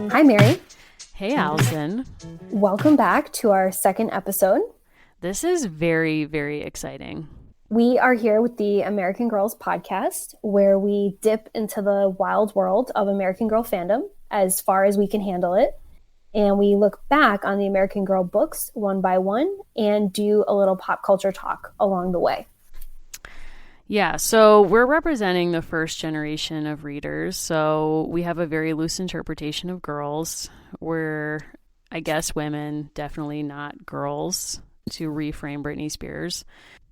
Hi, Mary. Hey, Allison. Welcome back to our second episode. This is very, very exciting. We are here with the American Girls podcast, where we dip into the wild world of American Girl fandom as far as we can handle it. And we look back on the American Girl books one by one and do a little pop culture talk along the way. Yeah, so we're representing the first generation of readers, so we have a very loose interpretation of girls. We're, I guess, women, definitely not girls, to reframe Britney Spears.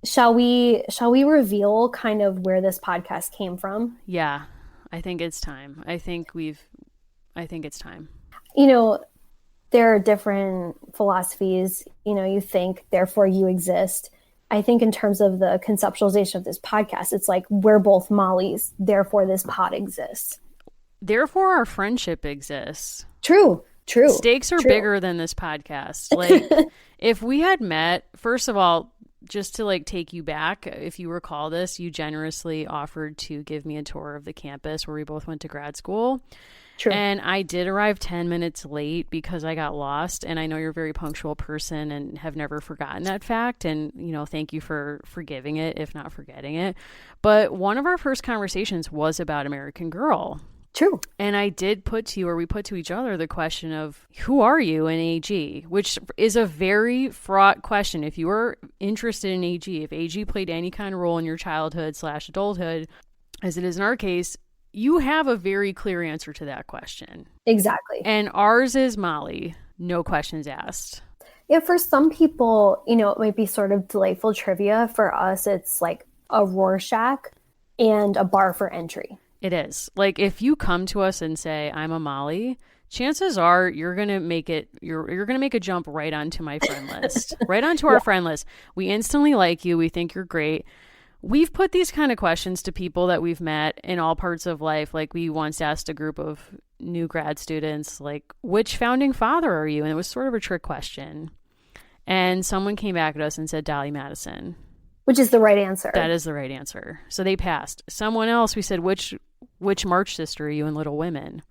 Shall we reveal kind of where this podcast came from? Yeah, I think it's time. I think it's time. You know, there are different philosophies. You know, you think, therefore you exist. I think in terms of the conceptualization of this podcast, it's like we're both Mollies, therefore this pod exists. Therefore our friendship exists. True. Stakes are bigger than this podcast. Like, if we had met, first of all, just to like take you back, if you recall this, you generously offered to give me a tour of the campus where we both went to grad school. True. And I did arrive 10 minutes late because I got lost. And I know you're a very punctual person and have never forgotten that fact. And, you know, thank you for forgiving it, if not forgetting it. But one of our first conversations was about American Girl. True. And I did put to you, or we put to each other, the question of who are you in AG, which is a very fraught question. If you were interested in AG, if AG played any kind of role in your childhood / adulthood, as it is in our case, you have a very clear answer to that question. Exactly. And ours is Molly. No questions asked. Yeah, for some people, you know, it might be sort of delightful trivia. For us, it's like a Rorschach and a bar for entry. It is. Like, if you come to us and say, I'm a Molly, chances are you're going to make it, you're going to make a jump right onto my friend list, right onto our friend list. We instantly like you. We think you're great. We've put these kind of questions to people that we've met in all parts of life. Like, we once asked a group of new grad students, like, which founding father are you? And it was sort of a trick question. And someone came back at us and said, Dolly Madison. Which is the right answer. That is the right answer. So they passed. Someone else, we said, which March sister are you in Little Women?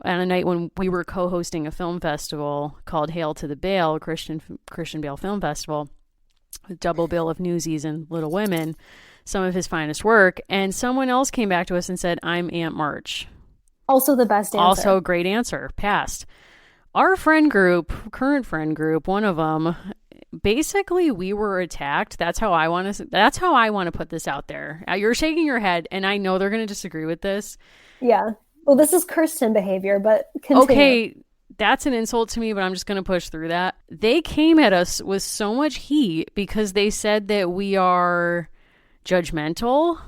On a night when we were co-hosting a film festival called Hail to the Bale, Christian Bale Film Festival, with double bill of Newsies and Little Women, some of his finest work. And someone else came back to us and said, I'm Aunt March. Also the best answer. Also a great answer. Passed. Our friend group, current friend group, one of them, basically we were attacked. That's how I want to put this out there. You're shaking your head, and I know they're going to disagree with this. Yeah. Well, this is Kirsten behavior, but continue. Okay, that's an insult to me, but I'm just going to push through that. They came at us with so much heat because they said that we are judgmental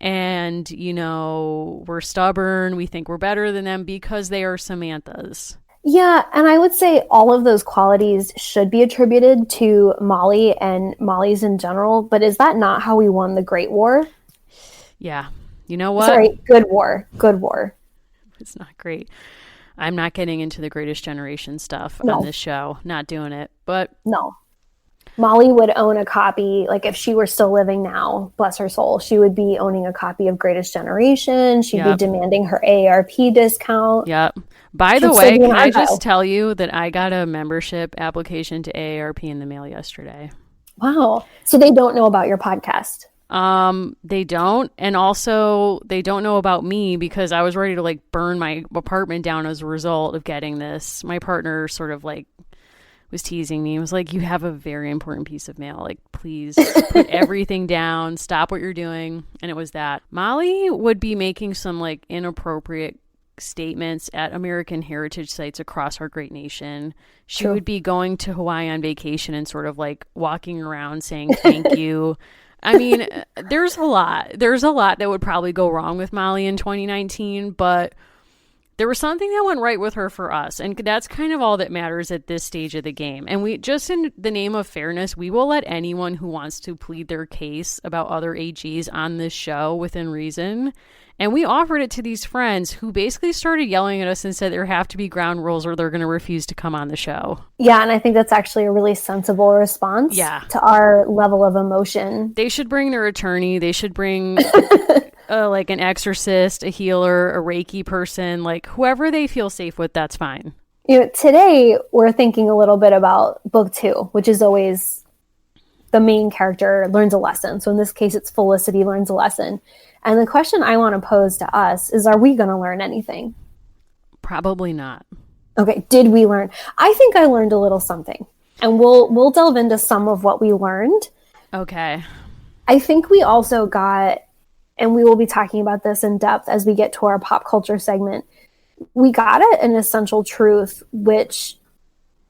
and, you know, we're stubborn. We think we're better than them because they are Samanthas. Yeah, and I would say all of those qualities should be attributed to Molly and Mollies in general, but is that not how we won the Great War? Yeah. You know what? Sorry, Good War. Good War. It's not great. I'm not getting into the Greatest Generation stuff No. on this show. Not doing it. But no. Molly would own a copy, like if she were still living now, bless her soul, she would be owning a copy of Greatest Generation. She'd be demanding her AARP discount. Yep. By the way, can I just tell you that I got a membership application to AARP in the mail yesterday? Wow. So they don't know about your podcast. They don't. And also they don't know about me because I was ready to like burn my apartment down as a result of getting this. My partner sort of like was teasing me. He was like, you have a very important piece of mail. Like, please put everything down. Stop what you're doing. And it was that. Molly would be making some like inappropriate statements at American heritage sites across our great nation. She would be going to Hawaii on vacation and sort of like walking around saying thank you. I mean, there's a lot that would probably go wrong with Molly in 2019, but There was something that went right with her for us, and that's kind of all that matters at this stage of the game. And we just, in the name of fairness, we will let anyone who wants to plead their case about other AGs on this show within reason. And we offered it to these friends who basically started yelling at us and said there have to be ground rules or they're going to refuse to come on the show. Yeah, and I think that's actually a really sensible response to our level of emotion. They should bring their attorney. They should bring like an exorcist, a healer, a Reiki person, like whoever they feel safe with, that's fine. You know, today we're thinking a little bit about book 2, which is always the main character learns a lesson. So in this case, it's Felicity learns a lesson. And the question I want to pose to us is, are we going to learn anything? Probably not. Okay, did we learn? I think I learned a little something. And we'll delve into some of what we learned. Okay. I think we also got, and we will be talking about this in depth as we get to our pop culture segment, we got an essential truth, which,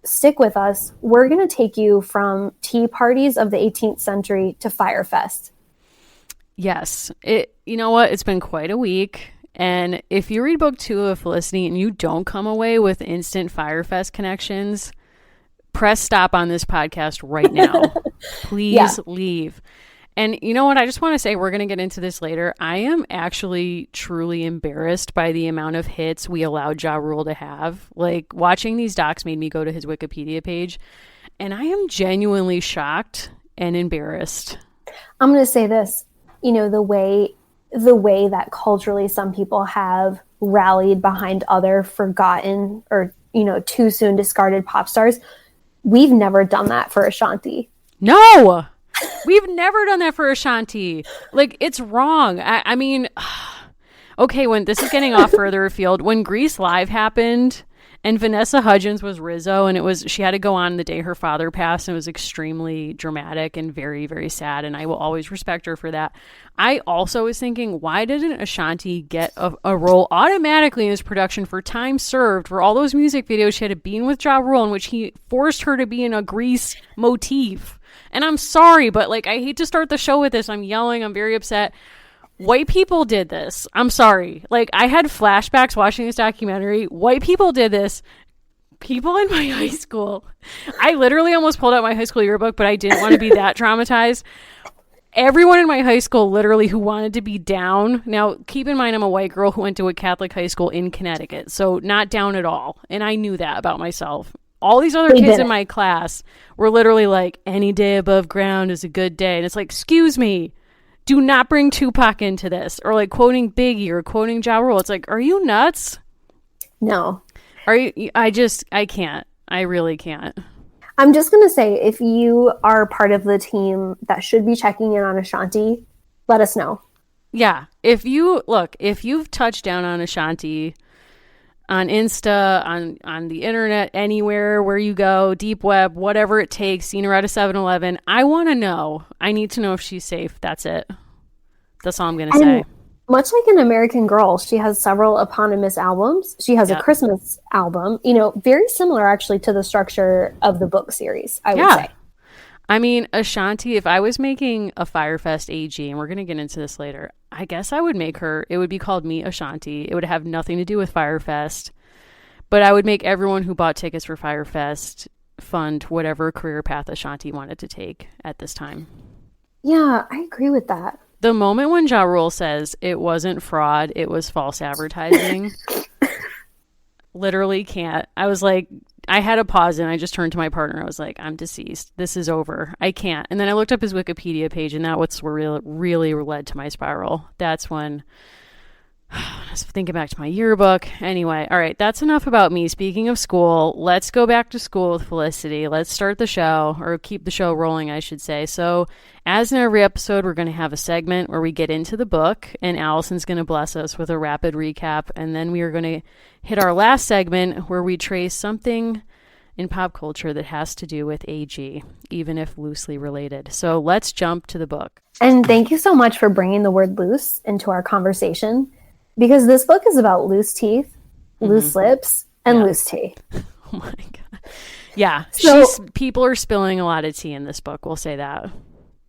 stick with us, we're going to take you from tea parties of the 18th century to Fyre Fest. Yes. You know what? It's been quite a week. And if you read book 2 of Felicity and you don't come away with instant Fyre Fest connections, press stop on this podcast right now. Please leave. And you know what? I just want to say, we're going to get into this later. I am actually truly embarrassed by the amount of hits we allowed Ja Rule to have. Like, watching these docs made me go to his Wikipedia page, and I am genuinely shocked and embarrassed. I'm going to say this. You know, the way that culturally some people have rallied behind other forgotten or, you know, too soon discarded pop stars, we've never done that for Ashanti. No! We've never done that for Ashanti. Like, it's wrong. I mean, okay, when this is getting off further afield, when Grease Live happened and Vanessa Hudgens was Rizzo, and she had to go on the day her father passed, and it was extremely dramatic and very, very sad, and I will always respect her for that. I also was thinking, why didn't Ashanti get a role automatically in this production for time served for all those music videos she had to be in with Ja Rule, in which he forced her to be in a Grease motif? And I'm sorry, but like, I hate to start the show with this. I'm yelling. I'm very upset. White people did this. I'm sorry. Like, I had flashbacks watching this documentary. White people did this. People in my high school. I literally almost pulled out my high school yearbook, but I didn't want to be that traumatized. Everyone in my high school, literally, who wanted to be down. Now, keep in mind, I'm a white girl who went to a Catholic high school in Connecticut, so not down at all. And I knew that about myself. All these other kids in my class were literally like, any day above ground is a good day. And it's like, excuse me, do not bring Tupac into this. Or like quoting Biggie or quoting Ja Rule. It's like, are you nuts? No. Are you? I can't. I really can't. I'm just going to say, if you are part of the team that should be checking in on Ashanti, let us know. Yeah. If you've touched down on Ashanti on Insta, on the internet, anywhere where you go, deep web, whatever it takes, seen her at a 7-Eleven, I want to know. I need to know if she's safe. That's it. That's all I'm going to say. Much like an American Girl, she has several eponymous albums. She has a Christmas album, you know, very similar actually to the structure of the book series, I would say. I mean, Ashanti, if I was making a Fyre Fest AG, and we're going to get into this later, I guess I would make her, it would be called Me Ashanti. It would have nothing to do with Fyre Fest, but I would make everyone who bought tickets for Fyre Fest fund whatever career path Ashanti wanted to take at this time. Yeah, I agree with that. The moment when Ja Rule says it wasn't fraud, it was false advertising, literally can't. I was like, I had a pause and I just turned to my partner. I was like, I'm deceased. This is over. I can't. And then I looked up his Wikipedia page, and that what's really led to my spiral. That's when I was thinking back to my yearbook. Anyway, all right, that's enough about me. Speaking of school, let's go back to school with Felicity. Let's start the show, or keep the show rolling, I should say. So as in every episode, we're going to have a segment where we get into the book, and Allison's going to bless us with a rapid recap. And then we are going to hit our last segment where we trace something in pop culture that has to do with AG, even if loosely related. So let's jump to the book. And thank you so much for bringing the word loose into our conversation, because this book is about loose teeth, loose lips, and loose tea. Oh my God. Yeah. People are spilling a lot of tea in this book. We'll say that.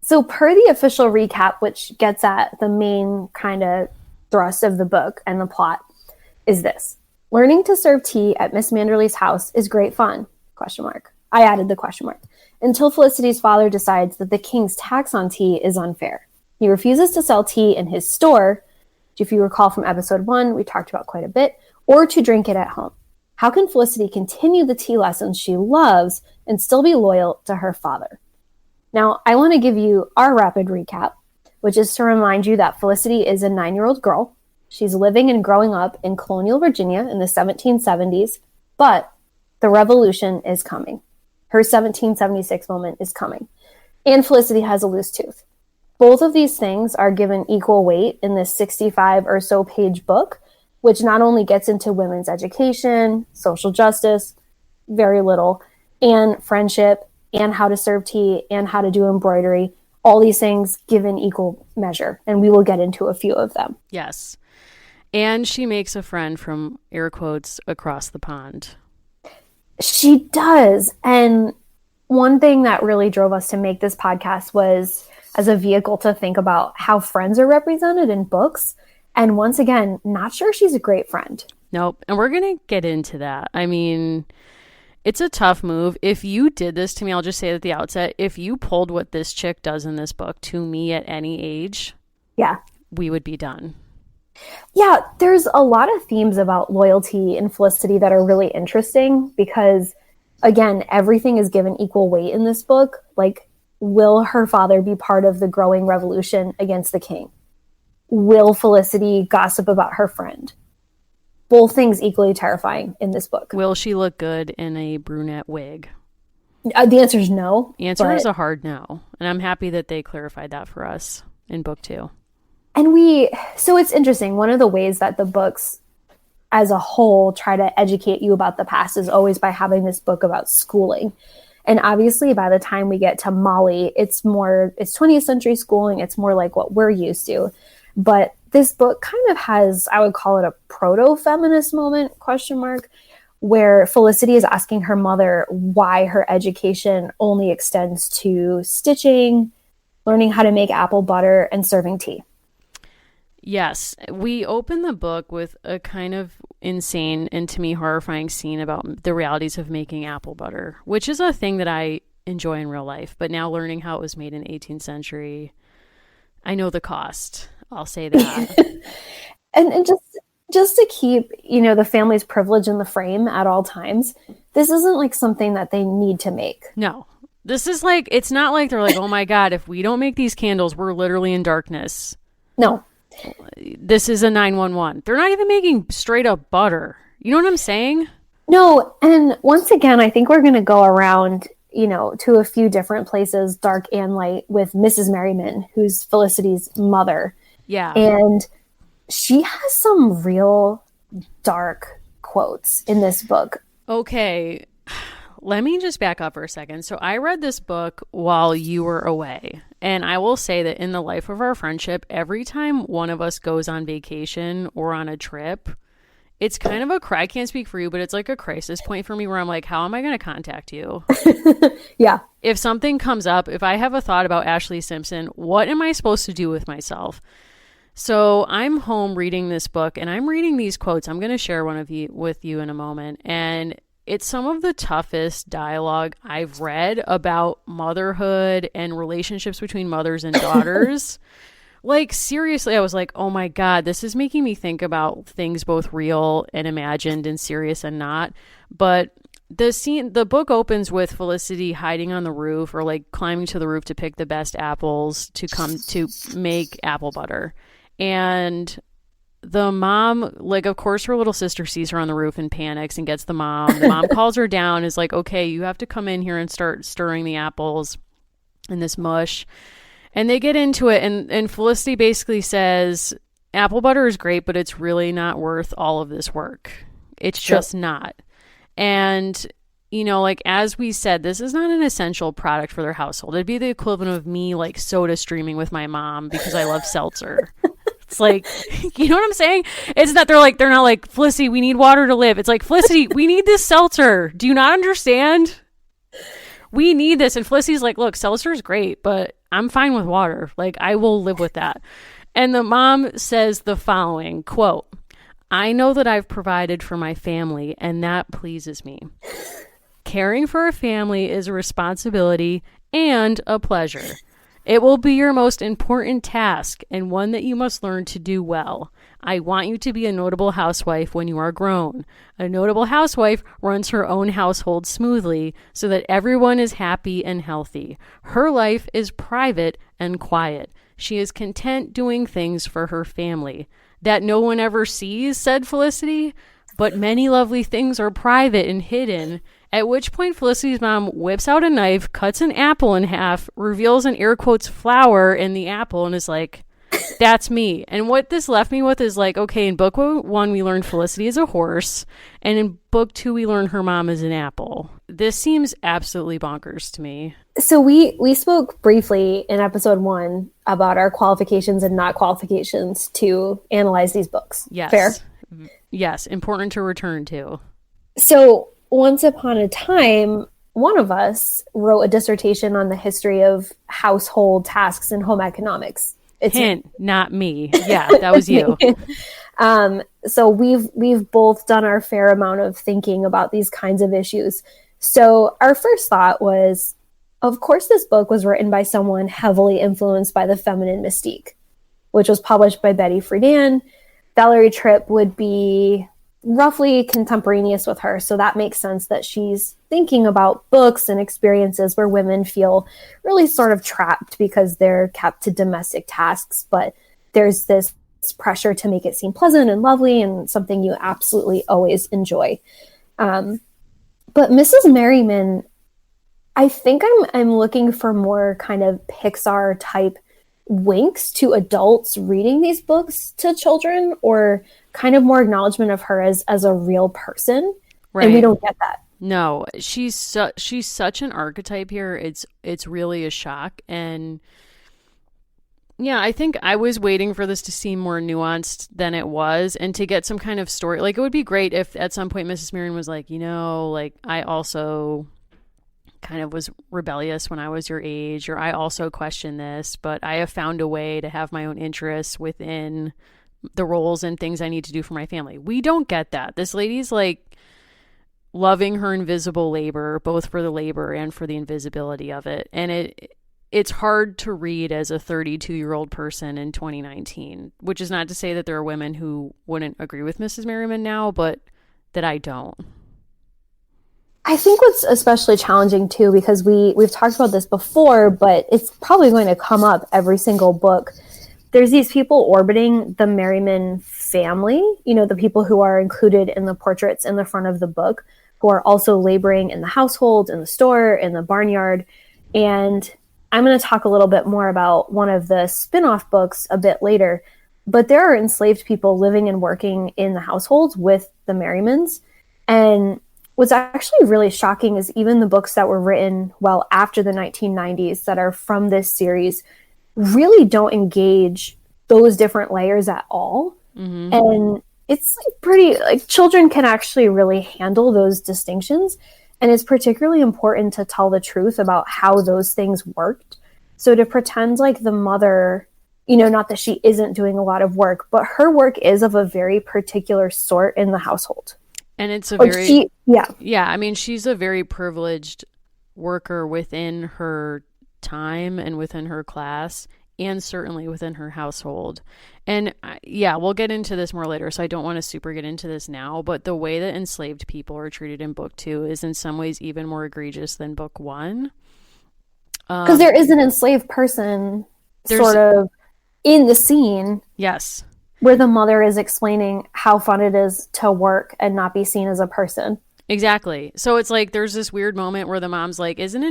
So per the official recap, which gets at the main kind of thrust of the book and the plot, is this. Learning to serve tea at Miss Manderley's house is great fun, question mark. I added the question mark. Until Felicity's father decides that the king's tax on tea is unfair. He refuses to sell tea in his store, which if you recall from episode 1, we talked about quite a bit, or to drink it at home. How can Felicity continue the tea lessons she loves and still be loyal to her father? Now, I want to give you our rapid recap, which is to remind you that Felicity is a 9-year-old girl. She's living and growing up in colonial Virginia in the 1770s, but the revolution is coming. Her 1776 moment is coming. And Felicity has a loose tooth. Both of these things are given equal weight in this 65 or so page book, which not only gets into women's education, social justice, very little, and friendship, and how to serve tea, and how to do embroidery, all these things given equal measure. And we will get into a few of them. Yes. And she makes a friend from, air quotes, across the pond. She does. And one thing that really drove us to make this podcast was as a vehicle to think about how friends are represented in books. And once again, not sure she's a great friend. Nope. And we're going to get into that. I mean, it's a tough move. If you did this to me, I'll just say at the outset, if you pulled what this chick does in this book to me at any age, yeah, we would be done. Yeah, there's a lot of themes about loyalty and Felicity that are really interesting because, again, everything is given equal weight in this book. Like, will her father be part of the growing revolution against the king? Will Felicity gossip about her friend? Both things equally terrifying in this book. Will she look good in a brunette wig? The answer is no. The answer is a hard no. And I'm happy that they clarified that for us in book 2. And so it's interesting. One of the ways that the books as a whole try to educate you about the past is always by having this book about schooling. And obviously by the time we get to Molly, it's 20th century schooling. It's more like what we're used to. But this book kind of has, I would call it a proto-feminist moment, question mark, where Felicity is asking her mother why her education only extends to stitching, learning how to make apple butter, and serving tea. Yes, we open the book with a kind of insane and to me horrifying scene about the realities of making apple butter, which is a thing that I enjoy in real life. But now learning how it was made in 18th century, I know the cost. I'll say that. and just to keep, the family's privilege in the frame at all times, this isn't like something that they need to make. No. This is like, it's not like they're like, oh my God, if we don't make these candles, we're literally in darkness. No. This is a 911. They're not even making straight up butter. You know what I'm saying? No. And once again, I think we're going to go around, to a few different places, dark and light, with Mrs. Merriman, who's Felicity's mother. Yeah. And she has some real dark quotes in this book. Okay. Let me just back up for a second. So I read this book while you were away. And I will say that in the life of our friendship, every time one of us goes on vacation or on a trip, it's kind of I can't speak for you, but it's like a crisis point for me where I'm like, how am I going to contact you? Yeah. If something comes up, if I have a thought about Ashley Simpson, what am I supposed to do with myself? So I'm home reading this book and I'm reading these quotes. I'm going to share one with you in a moment. And it's some of the toughest dialogue I've read about motherhood and relationships between mothers and daughters. Like, seriously, I was like, oh my God, this is making me think about things both real and imagined and serious and not. But the book opens with Felicity hiding on the roof or like climbing to the roof to pick the best apples to come to make apple butter. And the mom, like, of course, her little sister sees her on the roof and panics and gets the mom. The mom calls her down, is like, okay, you have to come in here and start stirring the apples in this mush. And they get into it. And Felicity basically says, apple butter is great, but it's really not worth all of this work. It's just not. And, like, as we said, this is not an essential product for their household. It'd be the equivalent of me, like, soda streaming with my mom because I love seltzer. It's like, you know what I'm saying? It's that they're not like, Felicity, we need water to live. It's like, Felicity, we need this seltzer. Do you not understand? We need this. And Felicity's like, look, seltzer is great, but I'm fine with water. Like, I will live with that. And the mom says the following, quote, I know that I've provided for my family, and that pleases me. Caring for a family is a responsibility and a pleasure. It will be your most important task and one that you must learn to do well. I want you to be a notable housewife when you are grown. A notable housewife runs her own household smoothly so that everyone is happy and healthy. Her life is private and quiet. She is content doing things for her family. That no one ever sees, said Felicity, but many lovely things are private and hidden. At which point Felicity's mom whips out a knife, cuts an apple in half, reveals an air quotes flower in the apple, and is like, that's me. And what this left me with is like, okay, in book 1 we learned Felicity is a horse, and in book 2 we learn her mom is an apple. This seems absolutely bonkers to me. So we spoke briefly in episode 1 about our qualifications and not qualifications to analyze these books. Yes. Fair? Yes, important to return to. So once upon a time, one of us wrote a dissertation on the history of household tasks and home economics. Hint, not me. Yeah, that was you. So we've both done our fair amount of thinking about these kinds of issues. So our first thought was, of course, this book was written by someone heavily influenced by the feminine mystique, which was published by Betty Friedan. Valerie Tripp would be roughly contemporaneous with her. So that makes sense that she's thinking about books and experiences where women feel really sort of trapped because they're kept to domestic tasks. But there's this pressure to make it seem pleasant and lovely and something you absolutely always enjoy. But Mrs. Merriman, I think I'm looking for more kind of Pixar type winks to adults reading these books to children, or kind of more acknowledgement of her as a real person. Right. And we don't get that. No, she's such an archetype here. It's really a shock. And yeah, I think I was waiting for this to seem more nuanced than it was, and to get some kind of story. Like, it would be great if at some point Mrs. Merriman was like, like, I also kind of was rebellious when I was your age, or I also question this, but I have found a way to have my own interests within the roles and things I need to do for my family. We don't get that. This lady's like loving her invisible labor, both for the labor and for the invisibility of it. And it's hard to read as a 32-year-old person in 2019, which is not to say that there are women who wouldn't agree with Mrs. Merriman now, but that I don't. I think what's especially challenging too, because we've talked about this before, but it's probably going to come up every single book. There's these people orbiting the Merriman family, the people who are included in the portraits in the front of the book, who are also laboring in the household, in the store, in the barnyard. And I'm going to talk a little bit more about one of the spin-off books a bit later, but there are enslaved people living and working in the households with the Merrimans. And what's actually really shocking is even the books that were written well after the 1990s that are from this series really don't engage those different layers at all. Mm-hmm. And it's pretty, children can actually really handle those distinctions. And it's particularly important to tell the truth about how those things worked. So to pretend like the mother, not that she isn't doing a lot of work, but her work is of a very particular sort in the household. And it's I mean, she's a very privileged worker within her time and within her class, and certainly within her household. And we'll get into this more later, so I don't want to super get into this now, but the way that enslaved people are treated in book 2 is in some ways even more egregious than book 1. Because there is an enslaved person sort of in the scene. Yes. Where the mother is explaining how fun it is to work and not be seen as a person. Exactly. So it's like there's this weird moment where the mom's like, isn't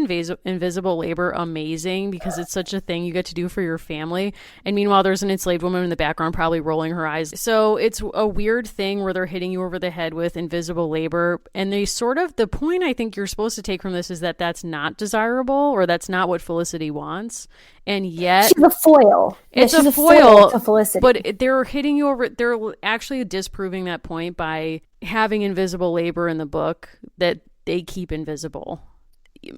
invisible labor amazing because it's such a thing you get to do for your family? And meanwhile, there's an enslaved woman in the background probably rolling her eyes. So it's a weird thing where they're hitting you over the head with invisible labor. And they the point I think you're supposed to take from this is that that's not desirable, or that's not what Felicity wants. And yet she's a foil. It's a foil to Felicity. But they're hitting you over. They're actually disproving that point by having invisible labor in the book that they keep invisible,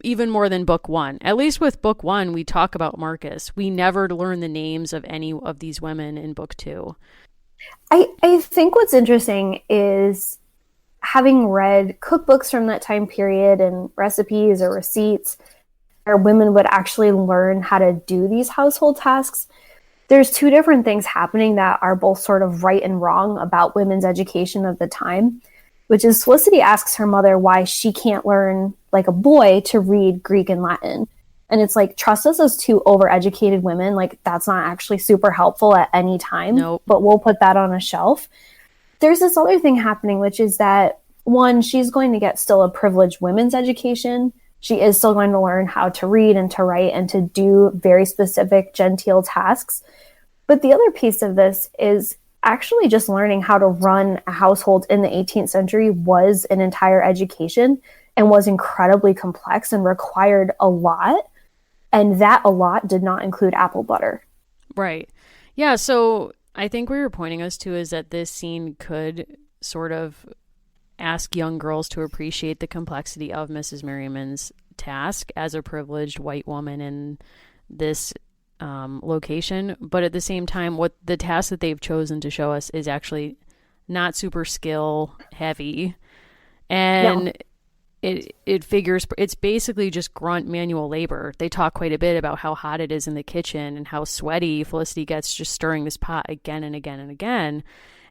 even more than book 1. At least with book 1, we talk about Marcus. We never learn the names of any of these women in book 2. I think what's interesting is having read cookbooks from that time period and recipes or receipts where women would actually learn how to do these household tasks. There's two different things happening that are both sort of right and wrong about women's education of the time, which is Felicity asks her mother why she can't learn, like a boy, to read Greek and Latin. And it's like, trust us as two overeducated women. Like, that's not actually super helpful at any time, Nope. but we'll put that on a shelf. There's this other thing happening, which is that one, she's going to get still a privileged women's education. She is still going to learn how to read and to write and to do very specific genteel tasks. But the other piece of this is actually just learning how to run a household in the 18th century was an entire education and was incredibly complex and required a lot. And that a lot did not include apple butter. Right. Yeah. So I think where you're pointing us to is that this scene could sort of ask young girls to appreciate the complexity of Mrs. Merriman's task as a privileged white woman in this location. But at the same time, what the task that they've chosen to show us is actually not super skill heavy. And No. it figures it's basically just grunt manual labor. They talk quite a bit about how hot it is in the kitchen and how sweaty Felicity gets just stirring this pot again and again and again.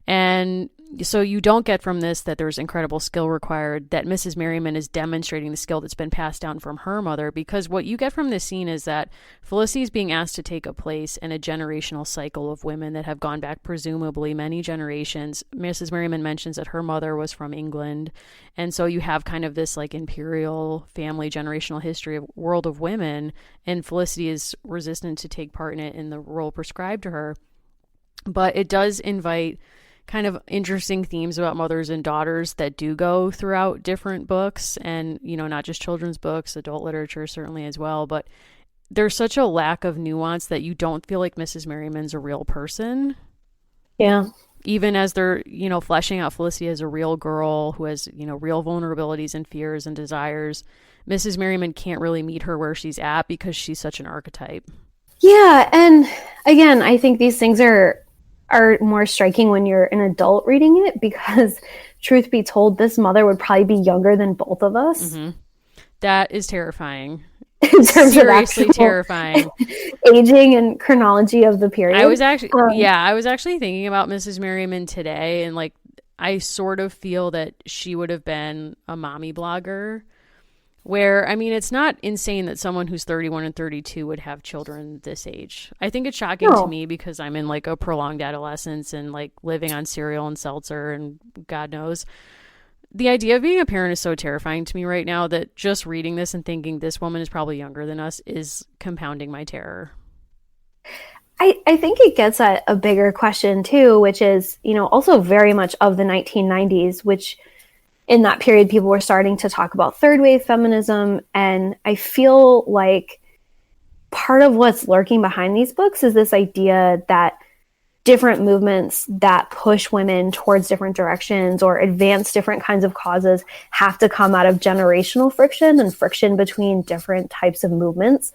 And so you don't get from this that there's incredible skill required, that Mrs. Merriman is demonstrating the skill that's been passed down from her mother, because what you get from this scene is that Felicity is being asked to take a place in a generational cycle of women that have gone back presumably many generations. Mrs. Merriman mentions that her mother was from England, and so you have kind of this like imperial family generational history of world of women, and Felicity is resistant to take part in it in the role prescribed to her. But it does invite kind of interesting themes about mothers and daughters that do go throughout different books, and not just children's books, adult literature certainly as well. But there's such a lack of nuance that you don't feel like Mrs. Merriman's a real person, Yeah. even as they're fleshing out Felicity as a real girl who has real vulnerabilities and fears and desires. Mrs. Merriman can't really meet her where she's at because she's such an archetype. Yeah. And again, I think these things are more striking when you're an adult reading it, because truth be told, this mother would probably be younger than both of us. Mm-hmm. That is terrifying. In terms of Seriously actual terrifying. aging and chronology of the period. I was actually thinking about Mrs. Merriman today, and like I sort of feel that she would have been a mommy blogger. Where, I mean, it's not insane that someone who's 31 and 32 would have children this age. I think it's shocking to No. me because I'm in like a prolonged adolescence and like living on cereal and seltzer and God knows. The idea of being a parent is so terrifying to me right now that just reading this and thinking this woman is probably younger than us is compounding my terror. I think it gets at a bigger question too, which is, also very much of the 1990s, which in that period, people were starting to talk about third wave feminism. And I feel like part of what's lurking behind these books is this idea that different movements that push women towards different directions or advance different kinds of causes have to come out of generational friction and friction between different types of movements.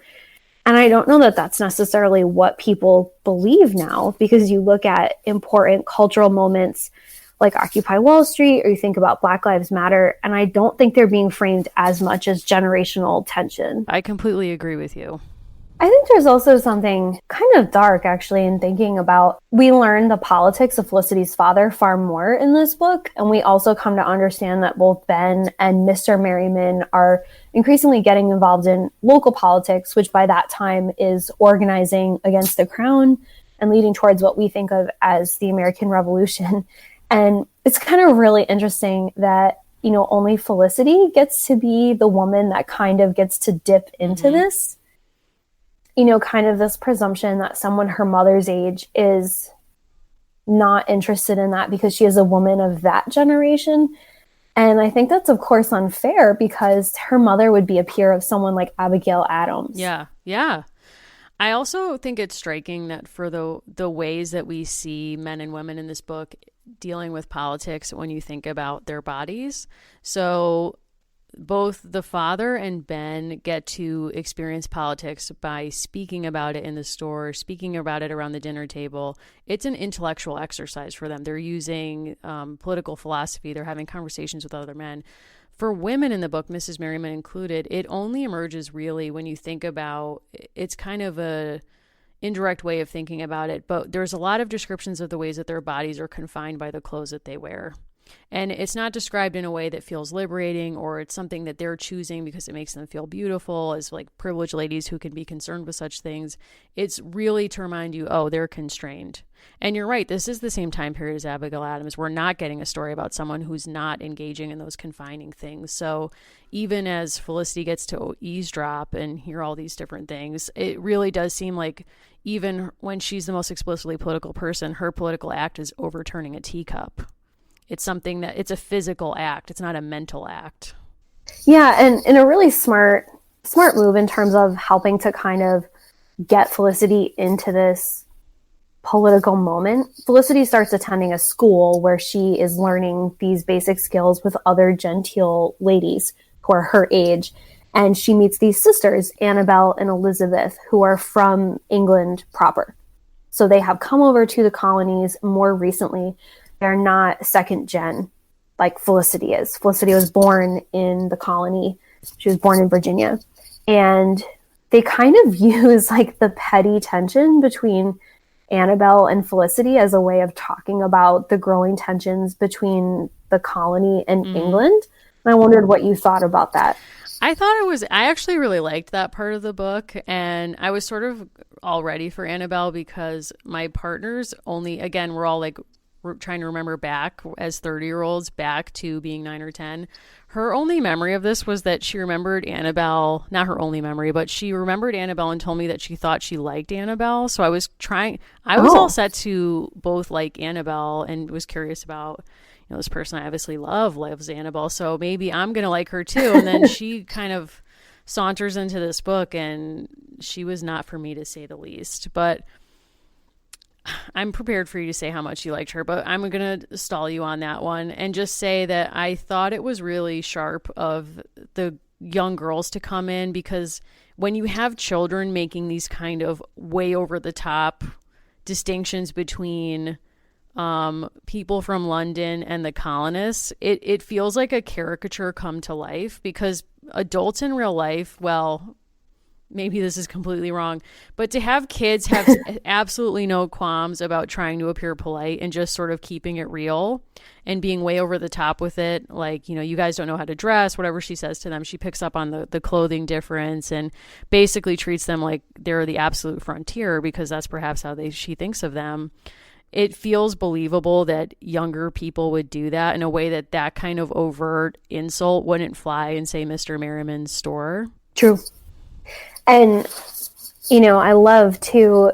And I don't know that that's necessarily what people believe now, because you look at important cultural moments like Occupy Wall Street, or you think about Black Lives Matter, and I don't think they're being framed as much as generational tension. I completely agree with you. I think there's also something kind of dark, actually, in thinking about, we learn the politics of Felicity's father far more in this book, and we also come to understand that both Ben and Mr. Merriman are increasingly getting involved in local politics, which by that time is organizing against the crown and leading towards what we think of as the American Revolution. And it's kind of really interesting that, only Felicity gets to be the woman that kind of gets to dip into this. Kind of this presumption that someone her mother's age is not interested in that because she is a woman of that generation. And I think that's, of course, unfair, because her mother would be a peer of someone like Abigail Adams. Yeah, yeah. I also think it's striking that for the ways that we see men and women in this book dealing with politics when you think about their bodies. So both the father and Ben get to experience politics by speaking about it in the store, speaking about it around the dinner table. It's an intellectual exercise for them. They're using political philosophy. They're having conversations with other men. For women in the book, Mrs. Merriman included, it only emerges really when you think about, it's kind of a indirect way of thinking about it, but there's a lot of descriptions of the ways that their bodies are confined by the clothes that they wear. And it's not described in a way that feels liberating, or it's something that they're choosing because it makes them feel beautiful as like privileged ladies who can be concerned with such things. It's really to remind you, oh, they're constrained. And you're right, this is the same time period as Abigail Adams. We're not getting a story about someone who's not engaging in those confining things. So even as Felicity gets to eavesdrop and hear all these different things, it really does seem like even when she's the most explicitly political person, her political act is overturning a teacup. It's something that it's a physical act. It's not a mental act. Yeah, and in a really smart move in terms of helping to kind of get Felicity into this political moment. Felicity starts attending a school where she is learning these basic skills with other genteel ladies who are her age. And she meets these sisters, Annabelle and Elizabeth, who are from England proper. So they have come over to the colonies more recently. They're not second gen like Felicity is. Felicity was born in the colony. She was born in Virginia. And they kind of use like the petty tension between Annabelle and Felicity as a way of talking about the growing tensions between the colony and England. And I wondered what you thought about that. I actually really liked that part of the book, and I was sort of all ready for Annabelle because my partners only, again, we're all like, we're trying to remember back as 30-year-olds back to being 9 or 10. Her only memory of this was that she remembered Annabelle, not her only memory, but she remembered Annabelle and told me that she thought she liked Annabelle. So I was all set to both like Annabelle and was curious about, you know, this person I obviously loves Annabelle. So maybe I'm going to like her too. And then she kind of saunters into this book and she was not for me, to say the least. But I'm prepared for you to say how much you liked her, but I'm going to stall you on that one and just say that I thought it was really sharp of the young girls to come in, because when you have children making these kind of way over the top distinctions between people from London and the colonists, it feels like a caricature come to life, because adults in real life, well, maybe this is completely wrong, but to have kids have absolutely no qualms about trying to appear polite and just sort of keeping it real and being way over the top with it. Like, you know, you guys don't know how to dress, whatever she says to them. She picks up on the clothing difference and basically treats them like they're the absolute frontier, because that's perhaps how she thinks of them. It feels believable that younger people would do that in a way that kind of overt insult wouldn't fly in, say, Mr. Merriman's store. True. And, you know, I love to,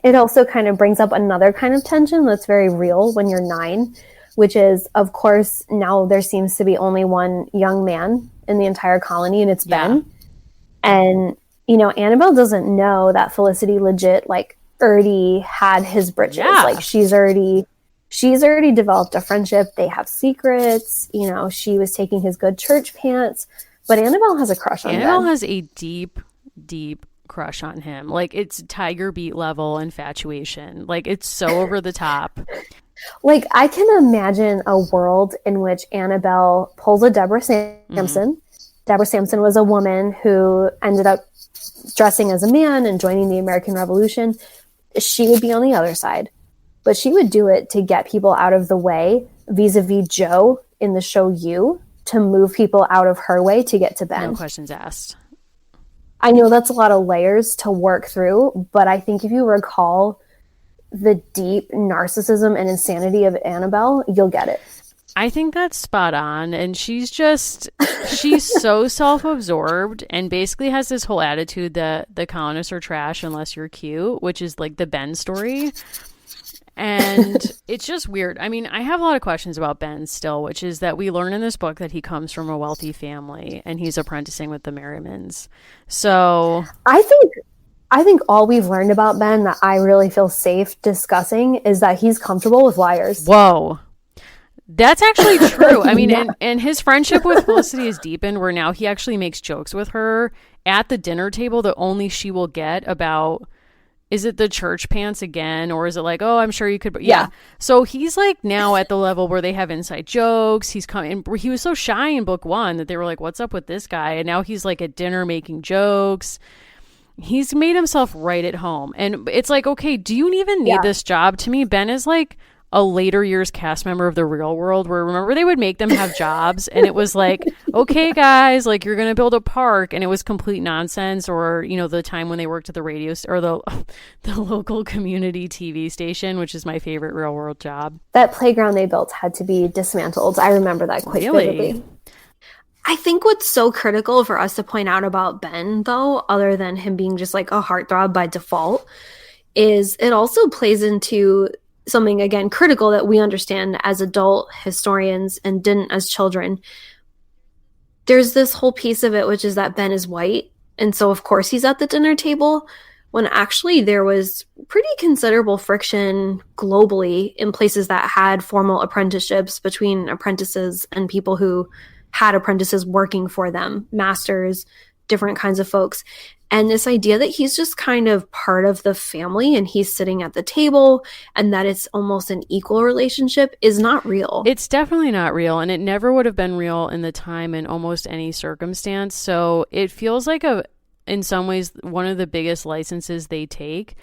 it also kind of brings up another kind of tension that's very real when you're 9, which is, of course, now there seems to be only one young man in the entire colony, and it's Ben. And, you know, Annabelle doesn't know that Felicity legit, like, already had his britches. Yeah. Like, she's already developed a friendship. They have secrets. You know, she was taking his good church pants. But Annabelle has a crush on him. Annabelle has a deep crush on him. Like, it's Tiger Beat level infatuation. Like, it's so over the top. Like, I can imagine a world in which Annabelle pulls a Deborah Sampson. Deborah Sampson was a woman who ended up dressing as a man and joining the American Revolution. She would be on the other side. But she would do it to get people out of the way, vis-a-vis Jo in the show You, to move people out of her way to get to Ben. No questions asked. I know that's a lot of layers to work through, but I think if you recall the deep narcissism and insanity of Annabelle, you'll get it. I think that's spot on. And she's so self-absorbed and basically has this whole attitude that the colonists are trash unless you're cute, which is like the Ben story. And it's just weird. I mean, I have a lot of questions about Ben still, which is that we learn in this book that he comes from a wealthy family and he's apprenticing with the Merrimans. So I think all we've learned about Ben that I really feel safe discussing is that he's comfortable with liars. Whoa. That's actually true. I mean, Yeah. and his friendship with Felicity is deepened where now he actually makes jokes with her at the dinner table that only she will get about, is it the church pants again? Or is it like, oh, I'm sure you could, yeah. Yeah. So he's like now at the level where they have inside jokes. He's coming, he was so shy in book one that they were like, what's up with this guy? And now he's like at dinner making jokes. He's made himself right at home. And it's like, okay, do you even need Yeah. this job? To me, Ben is like a later years cast member of The Real World, where remember they would make them have jobs and it was like, okay, guys, like you're going to build a park, and it was complete nonsense. Or, you know, the time when they worked at the or the local community TV station, which is my favorite Real World job. That playground they built had to be dismantled. I remember that quite Really? vividly. I think what's so critical for us to point out about Ben, though, other than him being just like a heartthrob by default, is it also plays into something, again, critical that we understand as adult historians and didn't as children. There's this whole piece of it, which is that Ben is white. And so, of course, he's at the dinner table when actually there was pretty considerable friction globally in places that had formal apprenticeships between apprentices and people who had apprentices working for them, masters, different kinds of folks. And this idea that he's just kind of part of the family and he's sitting at the table and that it's almost an equal relationship is not real. It's definitely not real, and it never would have been real in the time in almost any circumstance. So it feels like in some ways, one of the biggest licenses they take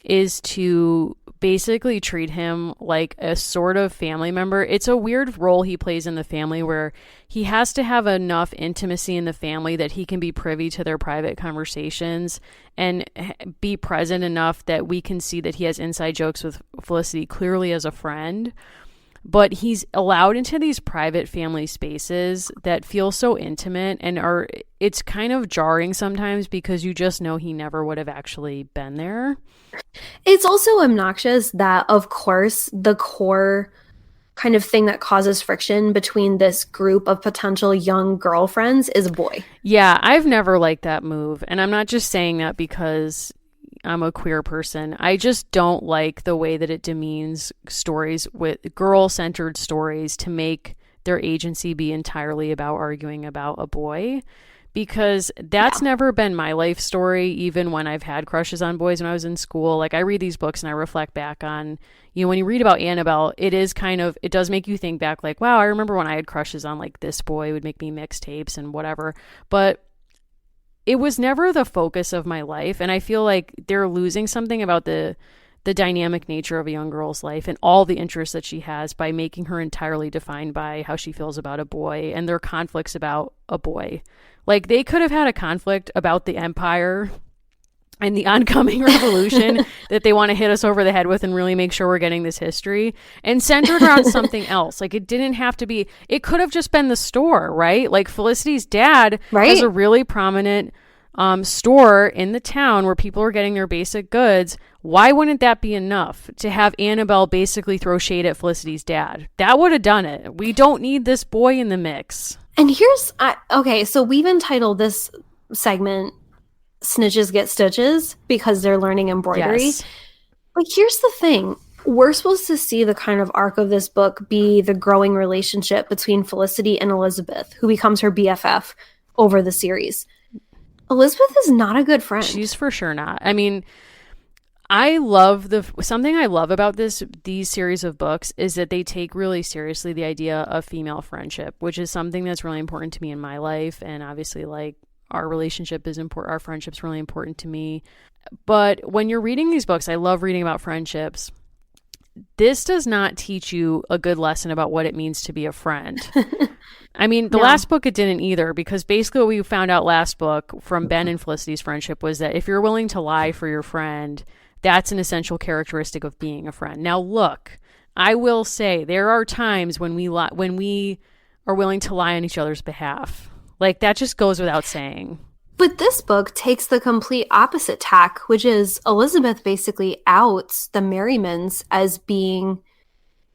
is to basically treat him like a sort of family member. It's a weird role he plays in the family where he has to have enough intimacy in the family that he can be privy to their private conversations and be present enough that we can see that he has inside jokes with Felicity clearly as a friend. But he's allowed into these private family spaces that feel so intimate and it's kind of jarring sometimes because you just know he never would have actually been there. It's also obnoxious that, of course, the core kind of thing that causes friction between this group of potential young girlfriends is a boy. Yeah, I've never liked that move. And I'm not just saying that because I'm a queer person. I just don't like the way that it demeans stories with girl-centered stories to make their agency be entirely about arguing about a boy. Because that's never been my life story, even when I've had crushes on boys when I was in school. Like, I read these books and I reflect back on, you know, when you read about Annabelle, it does make you think back like, wow, I remember when I had crushes on like this boy would make me mixtapes and whatever. But it was never the focus of my life. And I feel like they're losing something about the dynamic nature of a young girl's life and all the interests that she has by making her entirely defined by how she feels about a boy and their conflicts about a boy. Like, they could have had a conflict about the empire and the oncoming revolution that they want to hit us over the head with and really make sure we're getting this history, and centered around something else. Like, it didn't have to be, it could have just been the store, right? Like, Felicity's dad has a really prominent store in the town where people are getting their basic goods. Why wouldn't that be enough to have Annabelle basically throw shade at Felicity's dad? That would have done it. We don't need this boy in the mix. And okay, so we've entitled this segment Snitches Get Stitches because they're learning embroidery. Yes. But here's the thing. We're supposed to see the kind of arc of this book be the growing relationship between Felicity and Elizabeth, who becomes her BFF over the series. Elizabeth is not a good friend. She's for sure not. I mean, something I love about these series of books is that they take really seriously the idea of female friendship, which is something that's really important to me in my life. And obviously, like, our relationship is important. Our friendship's really important to me. But when you're reading these books, I love reading about friendships. This does not teach you a good lesson about what it means to be a friend. I mean, the last book, it didn't either, because basically what we found out last book from Ben and Felicity's friendship was that if you're willing to lie for your friend, that's an essential characteristic of being a friend. Now, look, I will say there are times when we are willing to lie on each other's behalf. Like, that just goes without saying. But this book takes the complete opposite tack, which is Elizabeth basically outs the Merrimans as being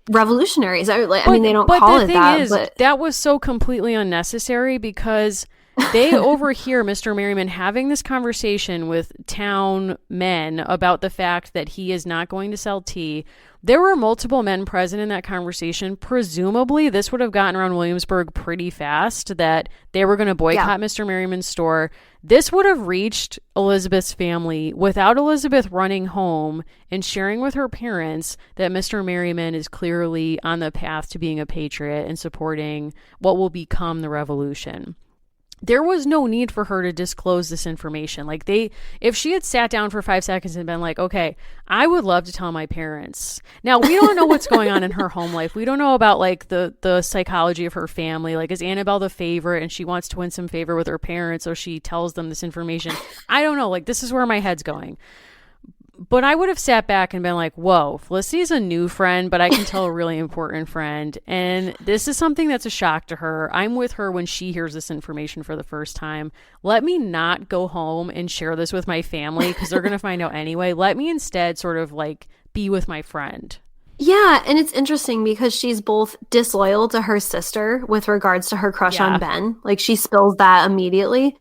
revolutionaries. I mean, they don't call it that. But that was so completely unnecessary because They overhear Mr. Merriman having this conversation with town men about the fact that he is not going to sell tea. There were multiple men present in that conversation. Presumably, this would have gotten around Williamsburg pretty fast that they were going to boycott Mr. Merriman's store. This would have reached Elizabeth's family without Elizabeth running home and sharing with her parents that Mr. Merriman is clearly on the path to being a patriot and supporting what will become the revolution. There was no need for her to disclose this information. Like if she had sat down for 5 seconds and been like, okay, I would love to tell my parents. Now, we don't know what's going on in her home life. We don't know about like the psychology of her family. Like, is Annabelle the favorite and she wants to win some favor with her parents, so she tells them this information? I don't know. Like, this is where my head's going. But I would have sat back and been like, whoa, Felicity's a new friend, but I can tell a really important friend. And this is something that's a shock to her. I'm with her when she hears this information for the first time. Let me not go home and share this with my family because they're going to find out anyway. Let me instead sort of like be with my friend. Yeah, and it's interesting because she's both disloyal to her sister with regards to her crush on Ben. Like, she spills that immediately.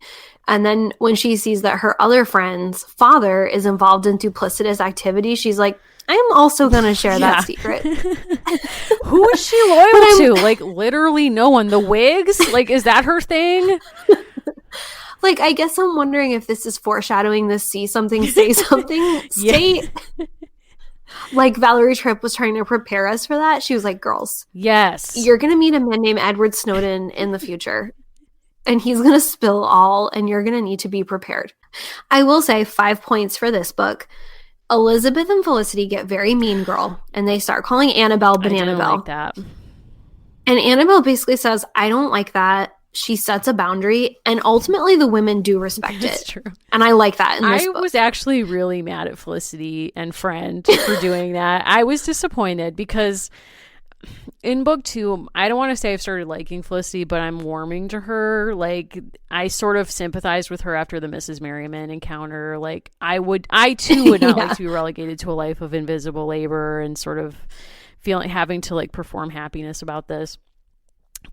And then when she sees that her other friend's father is involved in duplicitous activity, she's like, I'm also going to share that secret. Who is she loyal to? Like, literally no one. The Whigs? Like, is that her thing? Like, I guess I'm wondering if this is foreshadowing the see something, say something state. Like, Valerie Tripp was trying to prepare us for that. She was like, girls. Yes. You're going to meet a man named Edward Snowden in the future. And he's going to spill all, and you're going to need to be prepared. I will say 5 points for this book. Elizabeth and Felicity get very mean girl, and they start calling Annabelle Banana Bell. Like that. And Annabelle basically says, I don't like that. She sets a boundary, and ultimately the women do respect That's it. True. And I like that in this book. I was actually really mad at Felicity and Friend for doing that. I was disappointed because in book 2, I don't want to say I've started liking Felicity, but I'm warming to her. Like, I sort of sympathized with her after the Mrs. Merriman encounter. Like, I too would not like to be relegated to a life of invisible labor and sort of having to like perform happiness about this.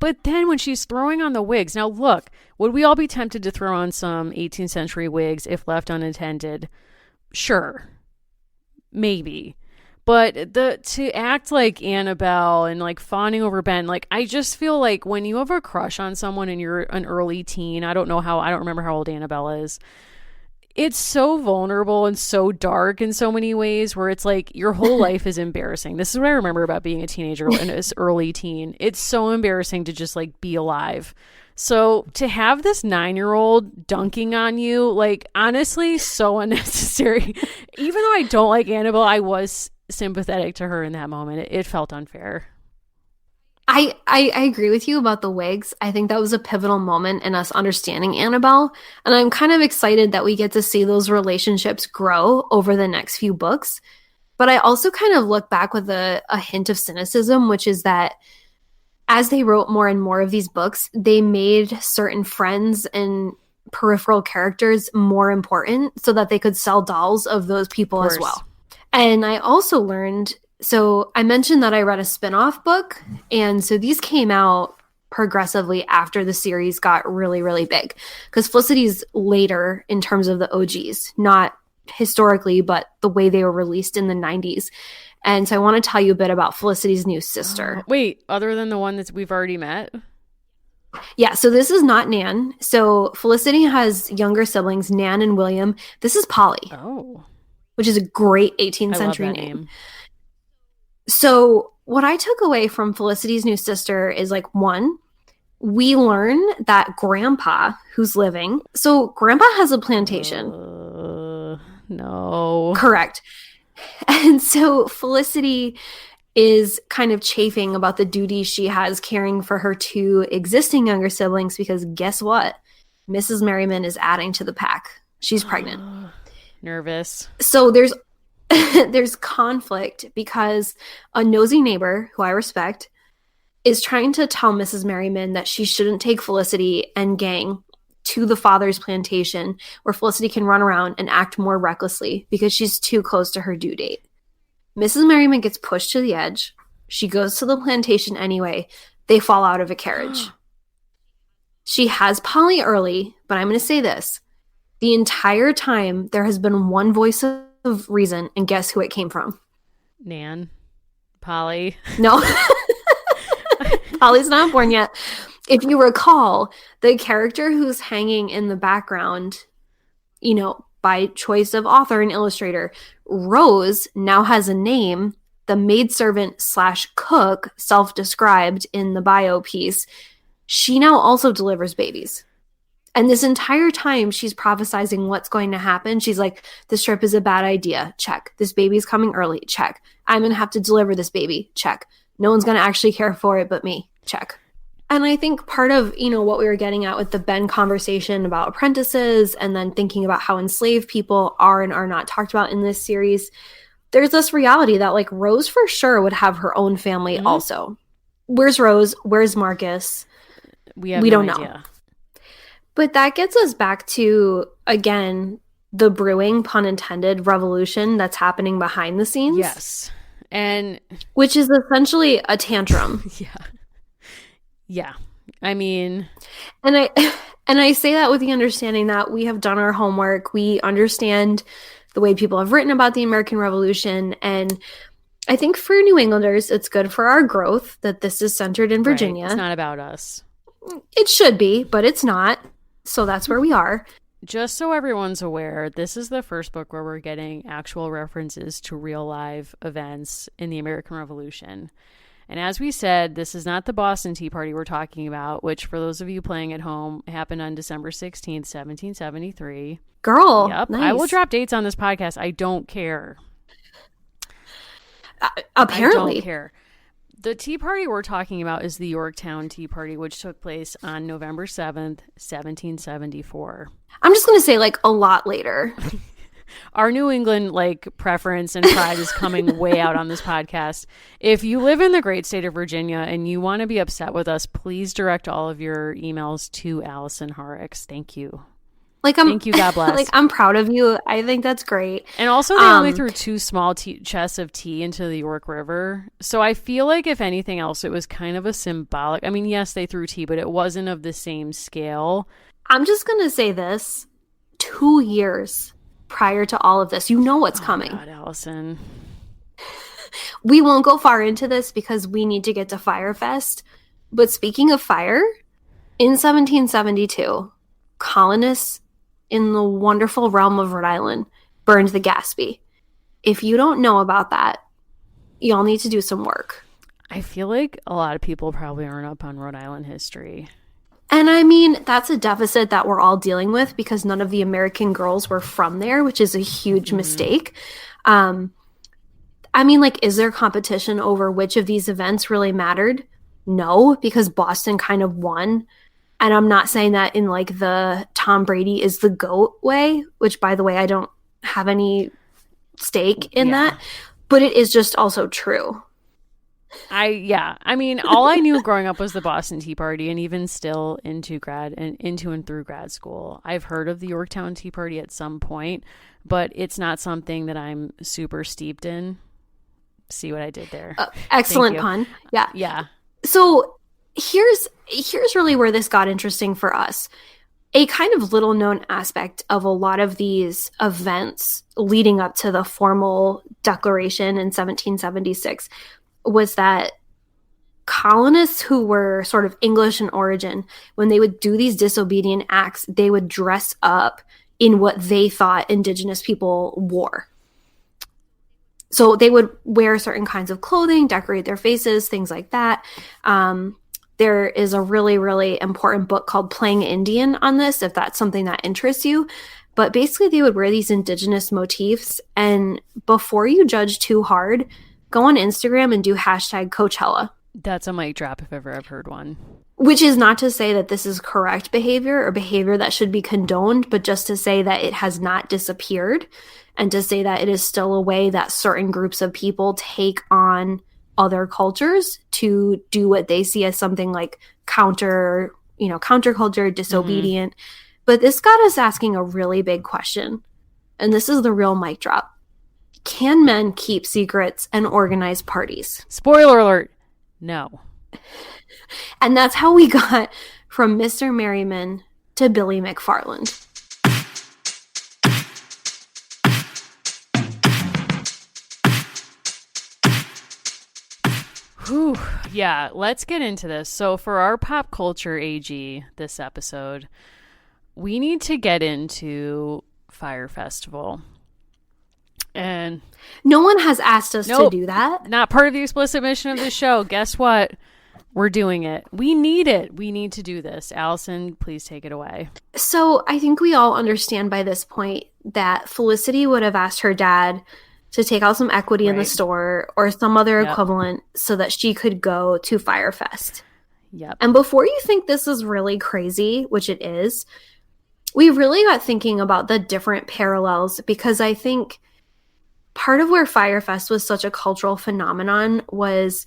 But then when she's throwing on the wigs, now look, would we all be tempted to throw on some 18th century wigs if left unattended? Sure. Maybe. But to act like Annabelle and like fawning over Ben, like, I just feel like when you have a crush on someone and you're an early teen, I don't remember how old Annabelle is. It's so vulnerable and so dark in so many ways where it's like your whole life is embarrassing. This is what I remember about being a teenager and an early teen. It's so embarrassing to just like be alive. So to have this 9-year-old dunking on you, like, honestly, so unnecessary. Even though I don't like Annabelle, I was sympathetic to her in that moment. It felt unfair. I agree with you about the wigs. I think that was a pivotal moment in us understanding Annabelle. And I'm kind of excited that we get to see those relationships grow over the next few books. But I also kind of look back with a hint of cynicism, which is that as they wrote more and more of these books, they made certain friends and peripheral characters more important so that they could sell dolls of those people as well. And I also learned, so I mentioned that I read a spin-off book, and so these came out progressively after the series got really, really big. Because Felicity's later in terms of the OGs, not historically, but the way they were released in the 90s. And so I want to tell you a bit about Felicity's new sister. Wait, other than the one that we've already met? Yeah, so this is not Nan. So Felicity has younger siblings, Nan and William. This is Polly. Oh. Which is a great 18th century name. So what I took away from Felicity's new sister is, like, one, we learn that Grandpa, who's living, so Grandpa has a plantation. No. Correct. And so Felicity is kind of chafing about the duty she has caring for her 2 existing younger siblings because guess what? Mrs. Merriman is adding to the pack. She's pregnant. Nervous. So there's conflict because a nosy neighbor, who I respect, is trying to tell Mrs. Merriman that she shouldn't take Felicity and gang to the father's plantation where Felicity can run around and act more recklessly because she's too close to her due date. Mrs. Merriman gets pushed to the edge. She goes to the plantation anyway. They fall out of a carriage. She has poly early, but I'm going to say this. The entire time, there has been one voice of reason, and guess who it came from? Nan. Polly. No. Polly's not born yet. If you recall, the character who's hanging in the background, by choice of author and illustrator, Rose now has a name. The maidservant / cook, self-described in the bio piece, she now also delivers babies. And this entire time, she's prophesizing what's going to happen. She's like, this trip is a bad idea. Check. This baby's coming early. Check. I'm going to have to deliver this baby. Check. No one's going to actually care for it but me. Check. And I think part of, what we were getting at with the Ben conversation about apprentices and then thinking about how enslaved people are and are not talked about in this series, there's this reality that like Rose for sure would have her own family also. Where's Rose? Where's Marcus? We don't know. But that gets us back to, again, the brewing, pun intended, revolution that's happening behind the scenes. Yes. And which is essentially a tantrum. Yeah. I mean, and I say that with the understanding that we have done our homework. We understand the way people have written about the American Revolution. And I think for New Englanders, it's good for our growth that this is centered in Virginia. Right. It's not about us. It should be, but it's not. So that's where we are. Just so everyone's aware, this is the first book where we're getting actual references to real live events in the American Revolution. And as we said, this is not the Boston Tea Party we're talking about, which for those of you playing at home, happened on December 16th, 1773. Girl, yep. Nice. I will drop dates on this podcast. I don't care. Apparently. I don't care. The Tea Party we're talking about is the Yorktown Tea Party, which took place on November 7th, 1774. I'm just going to say, like, a lot later. Our New England, preference and pride is coming way out on this podcast. If you live in the great state of Virginia and you want to be upset with us, please direct all of your emails to Allison Horrocks. Thank you. Thank you. God bless. I'm proud of you. I think that's great. And also, they only threw 2 small chests of tea into the York River. So I feel like, if anything else, it was kind of a symbolic. I mean, yes, they threw tea, but it wasn't of the same scale. I'm just going to say this. 2 years prior to all of this, you know what's coming. God, Allison. We won't go far into this because we need to get to Firefest. But speaking of fire, in 1772, colonists in the wonderful realm of Rhode Island burned the Gaspee. If you don't know about that, y'all need to do some work. I feel like a lot of people probably aren't up on Rhode Island history. And I mean, that's a deficit that we're all dealing with because none of the American girls were from there, which is a huge mistake. I mean, is there competition over which of these events really mattered? No, because Boston kind of won. And I'm not saying that in the Tom Brady is the GOAT way, which, by the way, I don't have any stake in that. But it is just also true. I mean, all I knew growing up was the Boston Tea Party, and even still into and through grad school, I've heard of the Yorktown Tea Party at some point, but it's not something that I'm super steeped in. See what I did there? Excellent pun. Yeah. Yeah. So here's really where this got interesting for us. A kind of little known aspect of a lot of these events leading up to the formal declaration in 1776 was that colonists who were sort of English in origin, when they would do these disobedient acts, they would dress up in what they thought indigenous people wore. So they would wear certain kinds of clothing, decorate their faces, things like that. There is a really, really important book called Playing Indian on this, if that's something that interests you. But basically, they would wear these indigenous motifs. And before you judge too hard, go on Instagram and do #Coachella. That's a mic drop if ever I've heard one. Which is not to say that this is correct behavior or behavior that should be condoned, but just to say that it has not disappeared and to say that it is still a way that certain groups of people take on other cultures to do what they see as something like counterculture, disobedient. But this got us asking a really big question. And this is the real mic drop. Can men keep secrets and organize parties? Spoiler alert. No. And that's how we got from Mr. Merriman to Billy McFarland. Whew. Yeah, let's get into this. So for our pop culture AG this episode, we need to get into Fire Festival. And no one has asked us to do that. Not part of the explicit mission of the show. Guess what? We're doing it. We need it. We need to do this. Allison, please take it away. So I think we all understand by this point that Felicity would have asked her dad to take out some equity in the store or some other equivalent so that she could go to Firefest. Yep. And before you think this is really crazy, which it is, we really got thinking about the different parallels, because I think part of where Firefest was such a cultural phenomenon was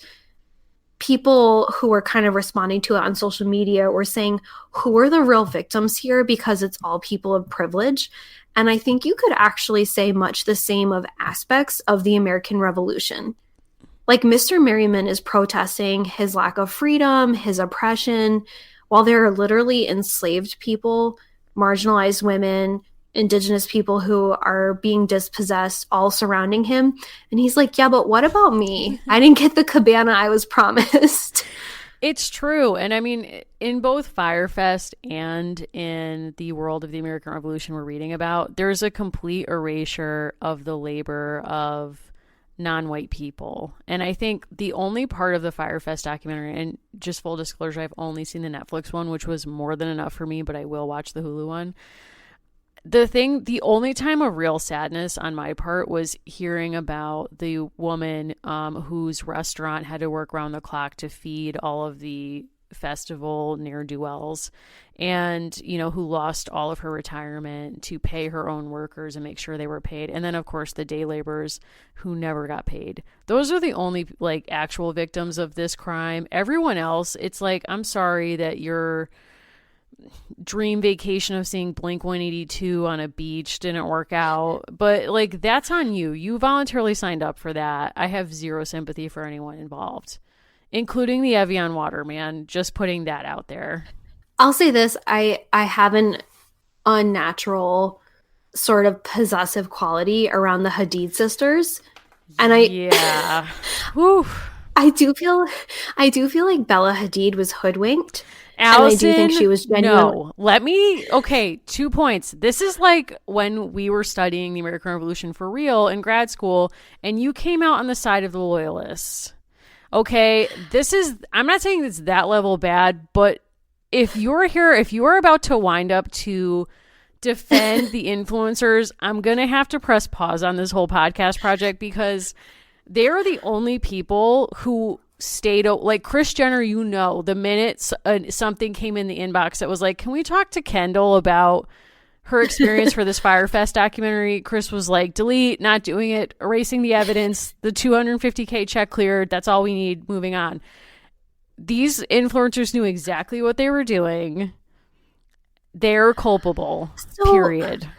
people who were kind of responding to it on social media were saying, who are the real victims here? Because it's all people of privilege. And I think you could actually say much the same of aspects of the American Revolution. Like Mr. Merriman is protesting his lack of freedom, his oppression, while there are literally enslaved people, marginalized women, indigenous people who are being dispossessed all surrounding him. And he's like, yeah, but what about me? I didn't get the cabana I was promised. It's true. And I mean, in both Firefest and in the world of the American Revolution we're reading about, there's a complete erasure of the labor of non-white people. And I think the only part of the Firefest documentary, and just full disclosure, I've only seen the Netflix one, which was more than enough for me, but I will watch the Hulu one. The only time of real sadness on my part was hearing about the woman whose restaurant had to work around the clock to feed all of the festival ne'er-do-wells, and, you know, who lost all of her retirement to pay her own workers and make sure they were paid. And then, of course, the day laborers who never got paid. Those are the only, like, actual victims of this crime. Everyone else, it's like, I'm sorry that your dream vacation of seeing Blink-182 on a beach didn't work out, but, like, that's on you. You voluntarily signed up for that. I have zero sympathy for anyone involved, including the Evian water man. Just putting that out there. I'll say this. I have an unnatural sort of possessive quality around the Hadid sisters. And I do feel like Bella Hadid was hoodwinked. Allison, and I do think she was genuine. Okay, 2 points. This is like when we were studying the American Revolution for real in grad school, and you came out on the side of the loyalists. Okay, I'm not saying it's that level bad, but if you're about to wind up to defend the influencers, I'm going to have to press pause on this whole podcast project, because they are the only people who stayed, like Kris Jenner, you know, the minute something came in the inbox that was like, can we talk to Kendall about her experience for this Firefest documentary? Kris was like, delete, not doing it, erasing the evidence, the $250K check cleared, that's all we need, moving on. These influencers knew exactly what they were doing. They're culpable, period.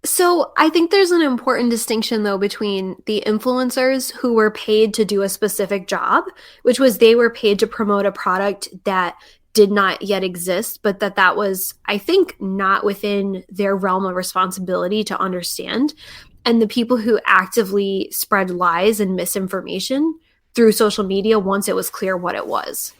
So I think there's an important distinction, though, between the influencers who were paid to do a specific job, which was they were paid to promote a product that did not yet exist, but that was, I think, not within their realm of responsibility to understand, and the people who actively spread lies and misinformation through social media once it was clear what it was.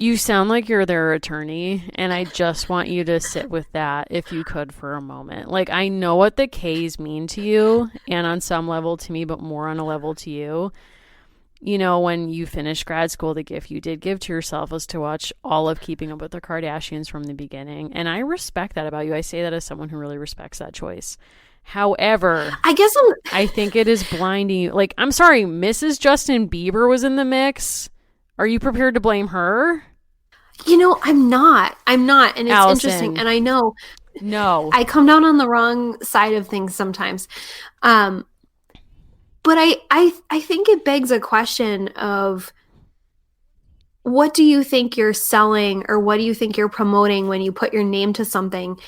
You sound like you're their attorney, and I just want you to sit with that, if you could, for a moment. Like, I know what the K's mean to you, and on some level to me, but more on a level to you. You know, when you finished grad school, the gift you did give to yourself was to watch all of Keeping Up with the Kardashians from the beginning, and I respect that about you. I say that as someone who really respects that choice. However, I think it is blinding you. Like, I'm sorry, Mrs. Justin Bieber was in the mix. Are you prepared to blame her? You know, I'm not. And it's Allison, interesting. And I know no, I come down on the wrong side of things sometimes. But I think it begs a question of, what do you think you're selling, or what do you think you're promoting when you put your name to something?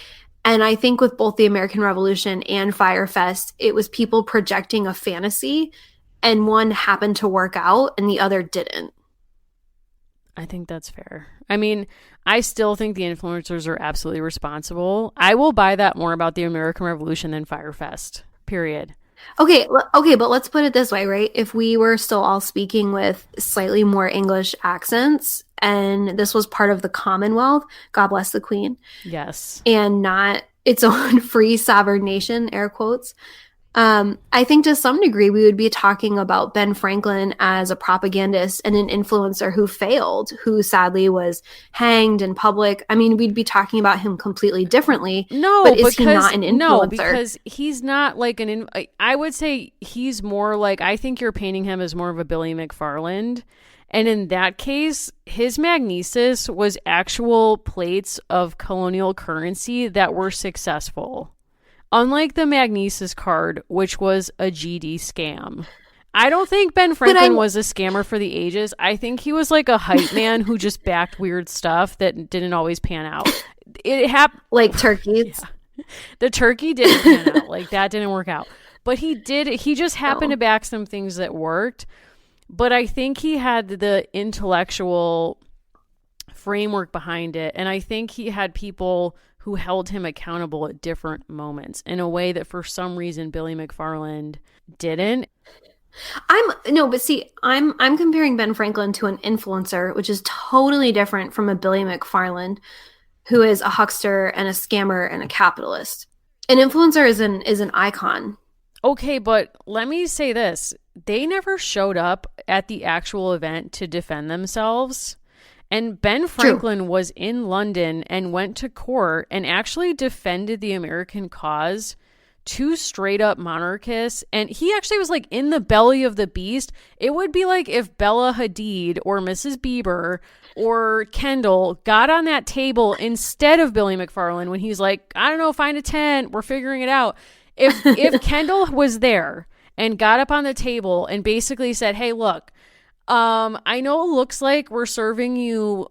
And I think with both the American Revolution and Firefest, it was people projecting a fantasy, and one happened to work out and the other didn't. I think that's fair. I mean, I still think the influencers are absolutely responsible. I will buy that more about the American Revolution than Firefest. Period. Okay, but let's put it this way, right? If we were still all speaking with slightly more English accents and this was part of the Commonwealth, God bless the Queen, Yes. and not its own free sovereign nation, air quotes, I think to some degree we would be talking about Ben Franklin as a propagandist and an influencer who failed, who sadly was hanged in public. I mean, we'd be talking about him completely differently, but is he not an No, influencer? because he's not like I would say he's more like, I think you're painting him as more of a Billy McFarland. And in that case, his magnesis was actual plates of colonial currency that were successful. Unlike the magnesis card, which was a GD scam. I don't think Ben Franklin was a scammer for the ages. I think he was like a hype man who just backed weird stuff that didn't always pan out. It happened like turkeys. Yeah. The turkey didn't pan out. Like that didn't work out. But he just happened to back some things that worked. But I think he had the intellectual framework behind it. And I think he had people who held him accountable at different moments in a way that for some reason Billy McFarland didn't. I'm comparing Ben Franklin to an influencer, which is totally different from a Billy McFarland, who is a huckster and a scammer and a capitalist. An influencer is an icon. Okay, but let me say this. They never showed up at the actual event to defend themselves. And Ben Franklin was in London and went to court and actually defended the American cause to straight up monarchists. And he actually was like in the belly of the beast. It would be like if Bella Hadid or Mrs. Bieber or Kendall got on that table instead of Billy McFarland when he's like, I don't know, find a tent, we're figuring it out. If Kendall was there and got up on the table and basically said, hey, look, I know it looks like we're serving you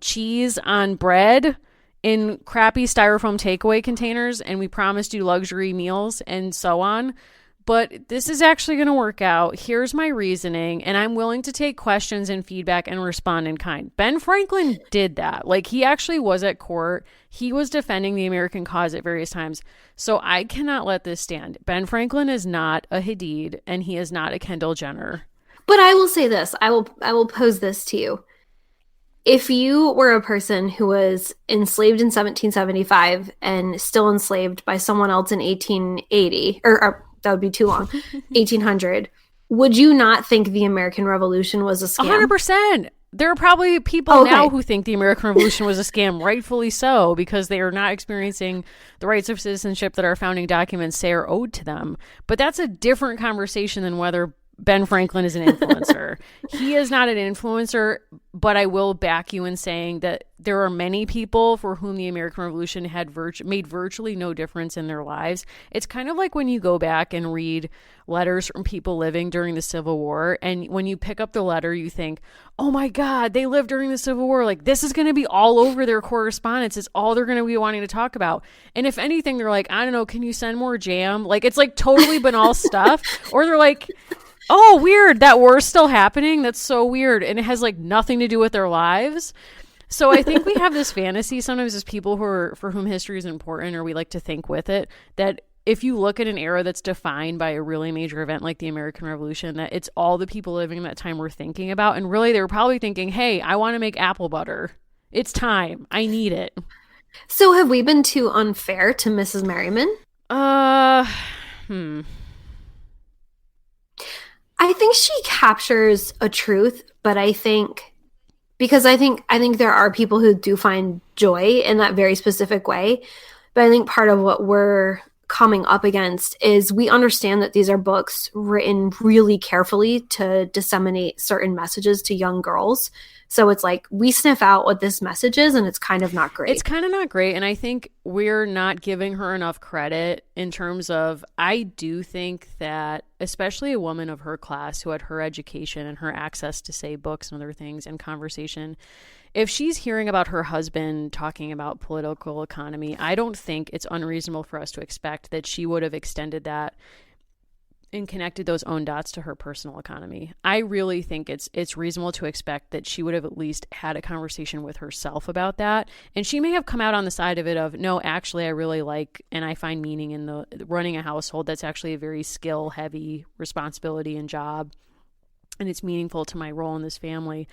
cheese on bread in crappy styrofoam takeaway containers, and we promised you luxury meals and so on, but this is actually going to work out. Here's my reasoning, and I'm willing to take questions and feedback and respond in kind. Ben Franklin did that. Like, he actually was at court. He was defending the American cause at various times. So I cannot let this stand. Ben Franklin is not a Hadid, and he is not a Kendall Jenner. But I will say this. I will pose this to you. If you were a person who was enslaved in 1775 and still enslaved by someone else in 1880, or that would be too long, 1800, would you not think the American Revolution was a scam? 100%. There are probably people now who think the American Revolution was a scam, rightfully so, because they are not experiencing the rights of citizenship that our founding documents say are owed to them. But that's a different conversation than whether Ben Franklin is an influencer. He is not an influencer, but I will back you in saying that there are many people for whom the American Revolution had made virtually no difference in their lives. It's kind of like when you go back and read letters from people living during the Civil War, and when you pick up the letter, you think, oh my God, they lived during the Civil War. Like, this is going to be all over their correspondence. It's all they're going to be wanting to talk about. And if anything, they're like, I don't know, can you send more jam? Like, it's like totally banal stuff. Or they're like, oh, weird, that war's still happening. That's so weird. And it has like nothing to do with their lives. So I think we have this fantasy sometimes as people for whom history is important, or we like to think with it, that if you look at an era that's defined by a really major event like the American Revolution, that it's all the people living in that time we're thinking about. And really, they were probably thinking, hey, I want to make apple butter. It's time. I need it. So have we been too unfair to Mrs. Merriman? I think she captures a truth, but I think there are people who do find joy in that very specific way. But I think part of what we're coming up against is we understand that these are books written really carefully to disseminate certain messages to young girls. So it's like we sniff out what this message is, and it's kind of not great. It's kind of not great. And I think we're not giving her enough credit in terms of, I do think that especially a woman of her class who had her education and her access to, say, books and other things and conversation, if she's hearing about her husband talking about political economy, I don't think it's unreasonable for us to expect that she would have extended that and connected those own dots to her personal economy. I really think it's reasonable to expect that she would have at least had a conversation with herself about that. And she may have come out on the side of it of, no, actually, I really like and I find meaning in the running a household. That's actually a very skill heavy responsibility and job. And it's meaningful to my role in this family.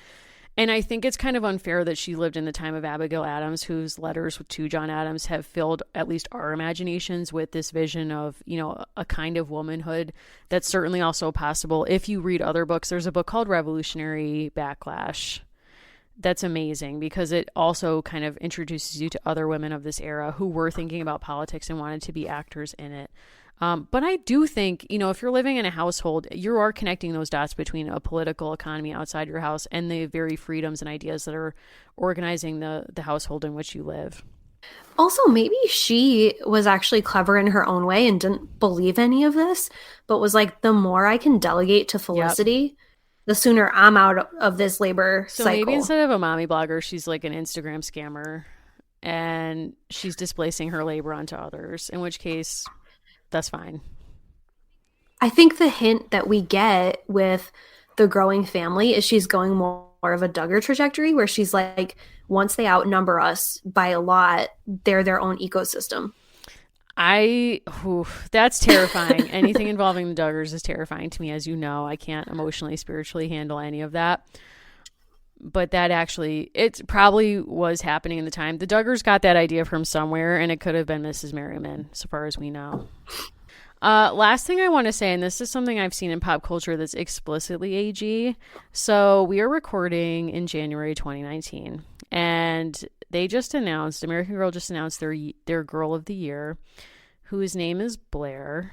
And I think it's kind of unfair that she lived in the time of Abigail Adams, whose letters to John Adams have filled at least our imaginations with this vision of, you know, a kind of womanhood that's certainly also possible. If you read other books, there's a book called Revolutionary Backlash that's amazing because it also kind of introduces you to other women of this era who were thinking about politics and wanted to be actors in it. But I do think, you know, if you're living in a household, you are connecting those dots between a political economy outside your house and the very freedoms and ideas that are organizing the household in which you live. Also, maybe she was actually clever in her own way and didn't believe any of this, but was like, the more I can delegate to Felicity, the sooner I'm out of this labor So cycle. maybe instead of a mommy blogger, she's like an Instagram scammer and she's displacing her labor onto others, in which case that's fine. I think the hint that we get with the growing family is she's going more of a Duggar trajectory where she's like, once they outnumber us by a lot, they're their own ecosystem. That's terrifying. Anything involving the Duggars is terrifying to me, as you know. I can't emotionally, spiritually handle any of that. But that actually, it probably was happening in the time. The Duggars got that idea from somewhere, and it could have been Mrs. Merriman, so far as we know. Last thing I want to say, and this is something I've seen in pop culture that's explicitly AG. So we are recording in January 2019, and they just announced, American Girl just announced their Girl of the Year, whose name is Blair.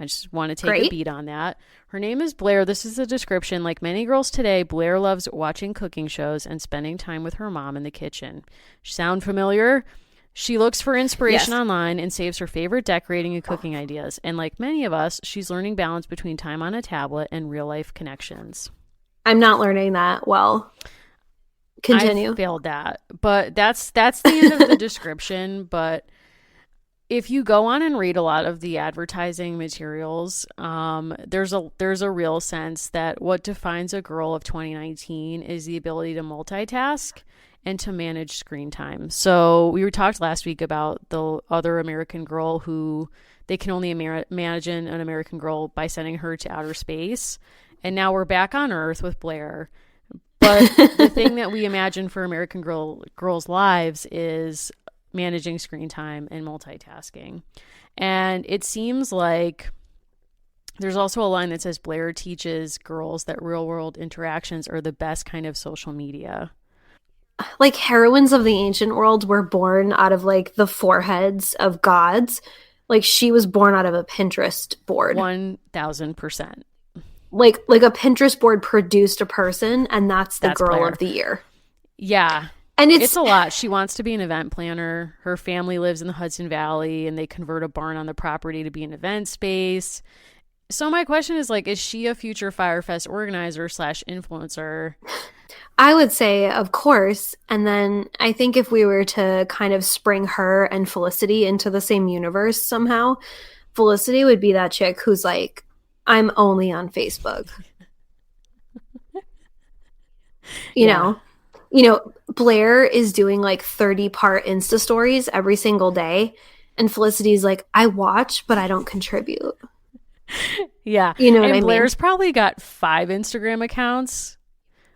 I just want to take a beat on that. Her name is Blair. This is the description. Like many girls today, Blair loves watching cooking shows and spending time with her mom in the kitchen. Sound familiar? She looks for inspiration online and saves her favorite decorating and cooking ideas. And like many of us, she's learning balance between time on a tablet and real-life connections. I'm not learning that well. Continue. I failed that. But that's the end of the description. But if you go on and read a lot of the advertising materials, there's a real sense that what defines a girl of 2019 is the ability to multitask and to manage screen time. So we talked last week about the other American Girl who they can only imagine an American Girl by sending her to outer space. And now we're back on Earth with Blair. But the thing that we imagine for American girls' lives is managing screen time and multitasking. And it seems like there's also a line that says Blair teaches girls that real world interactions are the best kind of social media. Like heroines of the ancient world were born out of like the foreheads of gods. Like she was born out of a Pinterest board. 1000%. Like a Pinterest board produced a person, and that's Girl Blair. Of the Year. Yeah. And it's a lot. She wants to be an event planner. Her family lives in the Hudson Valley, and they convert a barn on the property to be an event space. So my question is, like, is she a future Firefest organizer / influencer? I would say, of course. And then I think if we were to kind of spring her and Felicity into the same universe somehow, Felicity would be that chick who's like, I'm only on Facebook. You know, Blair is doing like 30-part Insta stories every single day. And Felicity's like, I watch, but I don't contribute. Yeah. You know what I mean? Blair's probably got 5 Instagram accounts.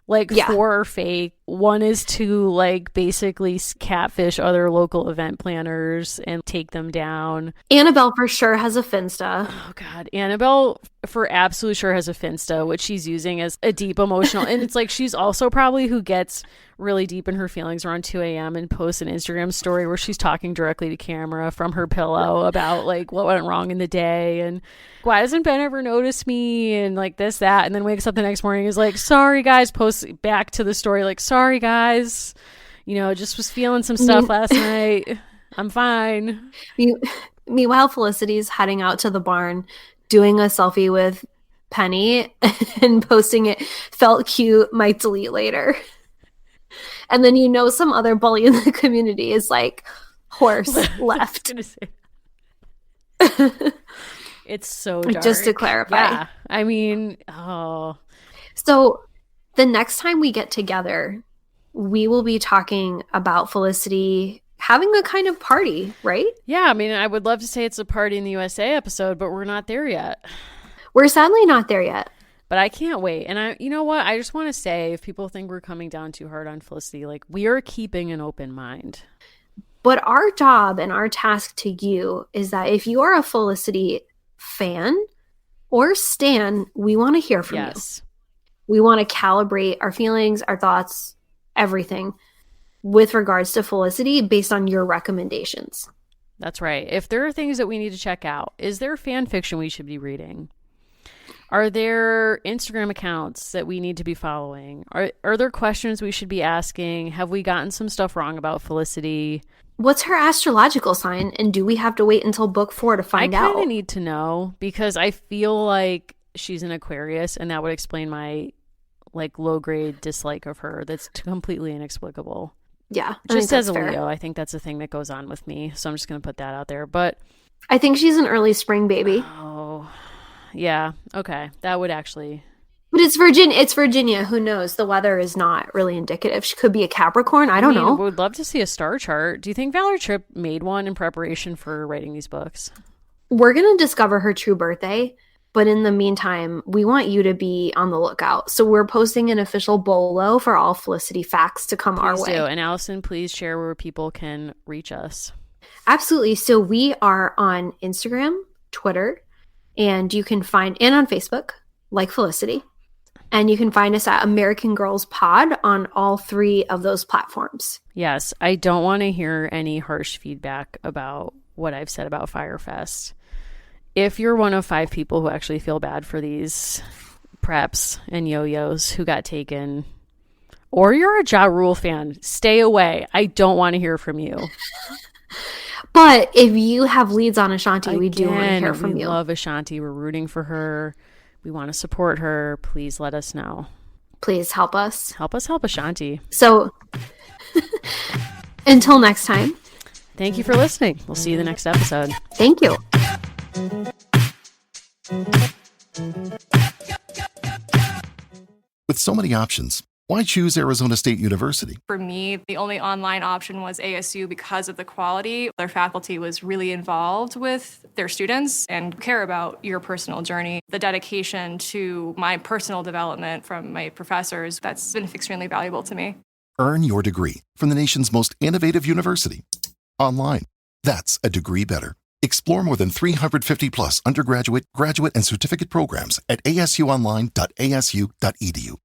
Like 4 are fake. One is to like basically catfish other local event planners and take them down. Annabelle for sure has a Finsta. Oh God, Annabelle for absolute sure has a Finsta, which she's using as a deep emotional. And it's like she's also probably who gets really deep in her feelings around 2 a.m. and posts an Instagram story where she's talking directly to camera from her pillow about like what went wrong in the day and why doesn't Ben ever notice me and like this, that, and then wakes up the next morning and is like, sorry guys, posts back to the story like, sorry guys, you know, just was feeling some stuff last night. I'm fine. Meanwhile, Felicity's heading out to the barn, doing a selfie with Penny and posting it, felt cute, might delete later. And then, you know, some other bully in the community is like, horse left. It's so dark. Just to clarify. Yeah. I mean, oh. So the next time we get together, we will be talking about Felicity having a kind of party, right? Yeah, I mean, I would love to say it's a Party in the USA episode, but we're not there yet. We're sadly not there yet. But I can't wait. And you know what? I just want to say, if people think we're coming down too hard on Felicity, like, we are keeping an open mind. But our job and our task to you is that if you are a Felicity fan or stan, we want to hear from you. We want to calibrate our feelings, our thoughts, everything with regards to Felicity based on your recommendations. That's right. If there are things that we need to check out, is there fan fiction we should be reading? Are there Instagram accounts that we need to be following? Are there questions we should be asking? Have we gotten some stuff wrong about Felicity? What's her astrological sign? And do we have to wait until book 4 to find out? I kind of need to know, because I feel like she's an Aquarius, and that would explain my like low grade dislike of her. That's completely inexplicable. Yeah. Just as a Leo, I think that's a thing that goes on with me. So I'm just going to put that out there. But I think she's an early spring baby. Oh, yeah. Okay. That would actually. But it's Virginia. It's Virginia. Who knows? The weather is not really indicative. She could be a Capricorn. I don't know. Would love to see a star chart. Do you think Valerie Tripp made one in preparation for writing these books? We're going to discover her true birthday. But in the meantime, we want you to be on the lookout. So we're posting an official bolo for all Felicity facts to come our way. Please do. And Allison, please share where people can reach us. Absolutely. So we are on Instagram, Twitter, and you can find, and on Facebook, like Felicity. And you can find us at American Girls Pod on all 3 of those platforms. Yes. I don't want to hear any harsh feedback about what I've said about Firefest. If you're one of 5 people who actually feel bad for these preps and yo-yos who got taken, or you're a Ja Rule fan, stay away. I don't want to hear from you. But if you have leads on Ashanti, we do want to hear from you. We love Ashanti. We're rooting for her. We want to support her. Please let us know. Please help us. Help us help Ashanti. So until next time. Thank you for listening. We'll see you the next episode. Thank you. With so many options, why choose Arizona State University? For me, the only online option was ASU because of the quality. Their faculty was really involved with their students and care about your personal journey. The dedication to my personal development from my professors, that's been extremely valuable to me. Earn your degree from the nation's most innovative university. Online. That's a degree better. Explore more than 350 plus undergraduate, graduate, and certificate programs at asuonline.asu.edu.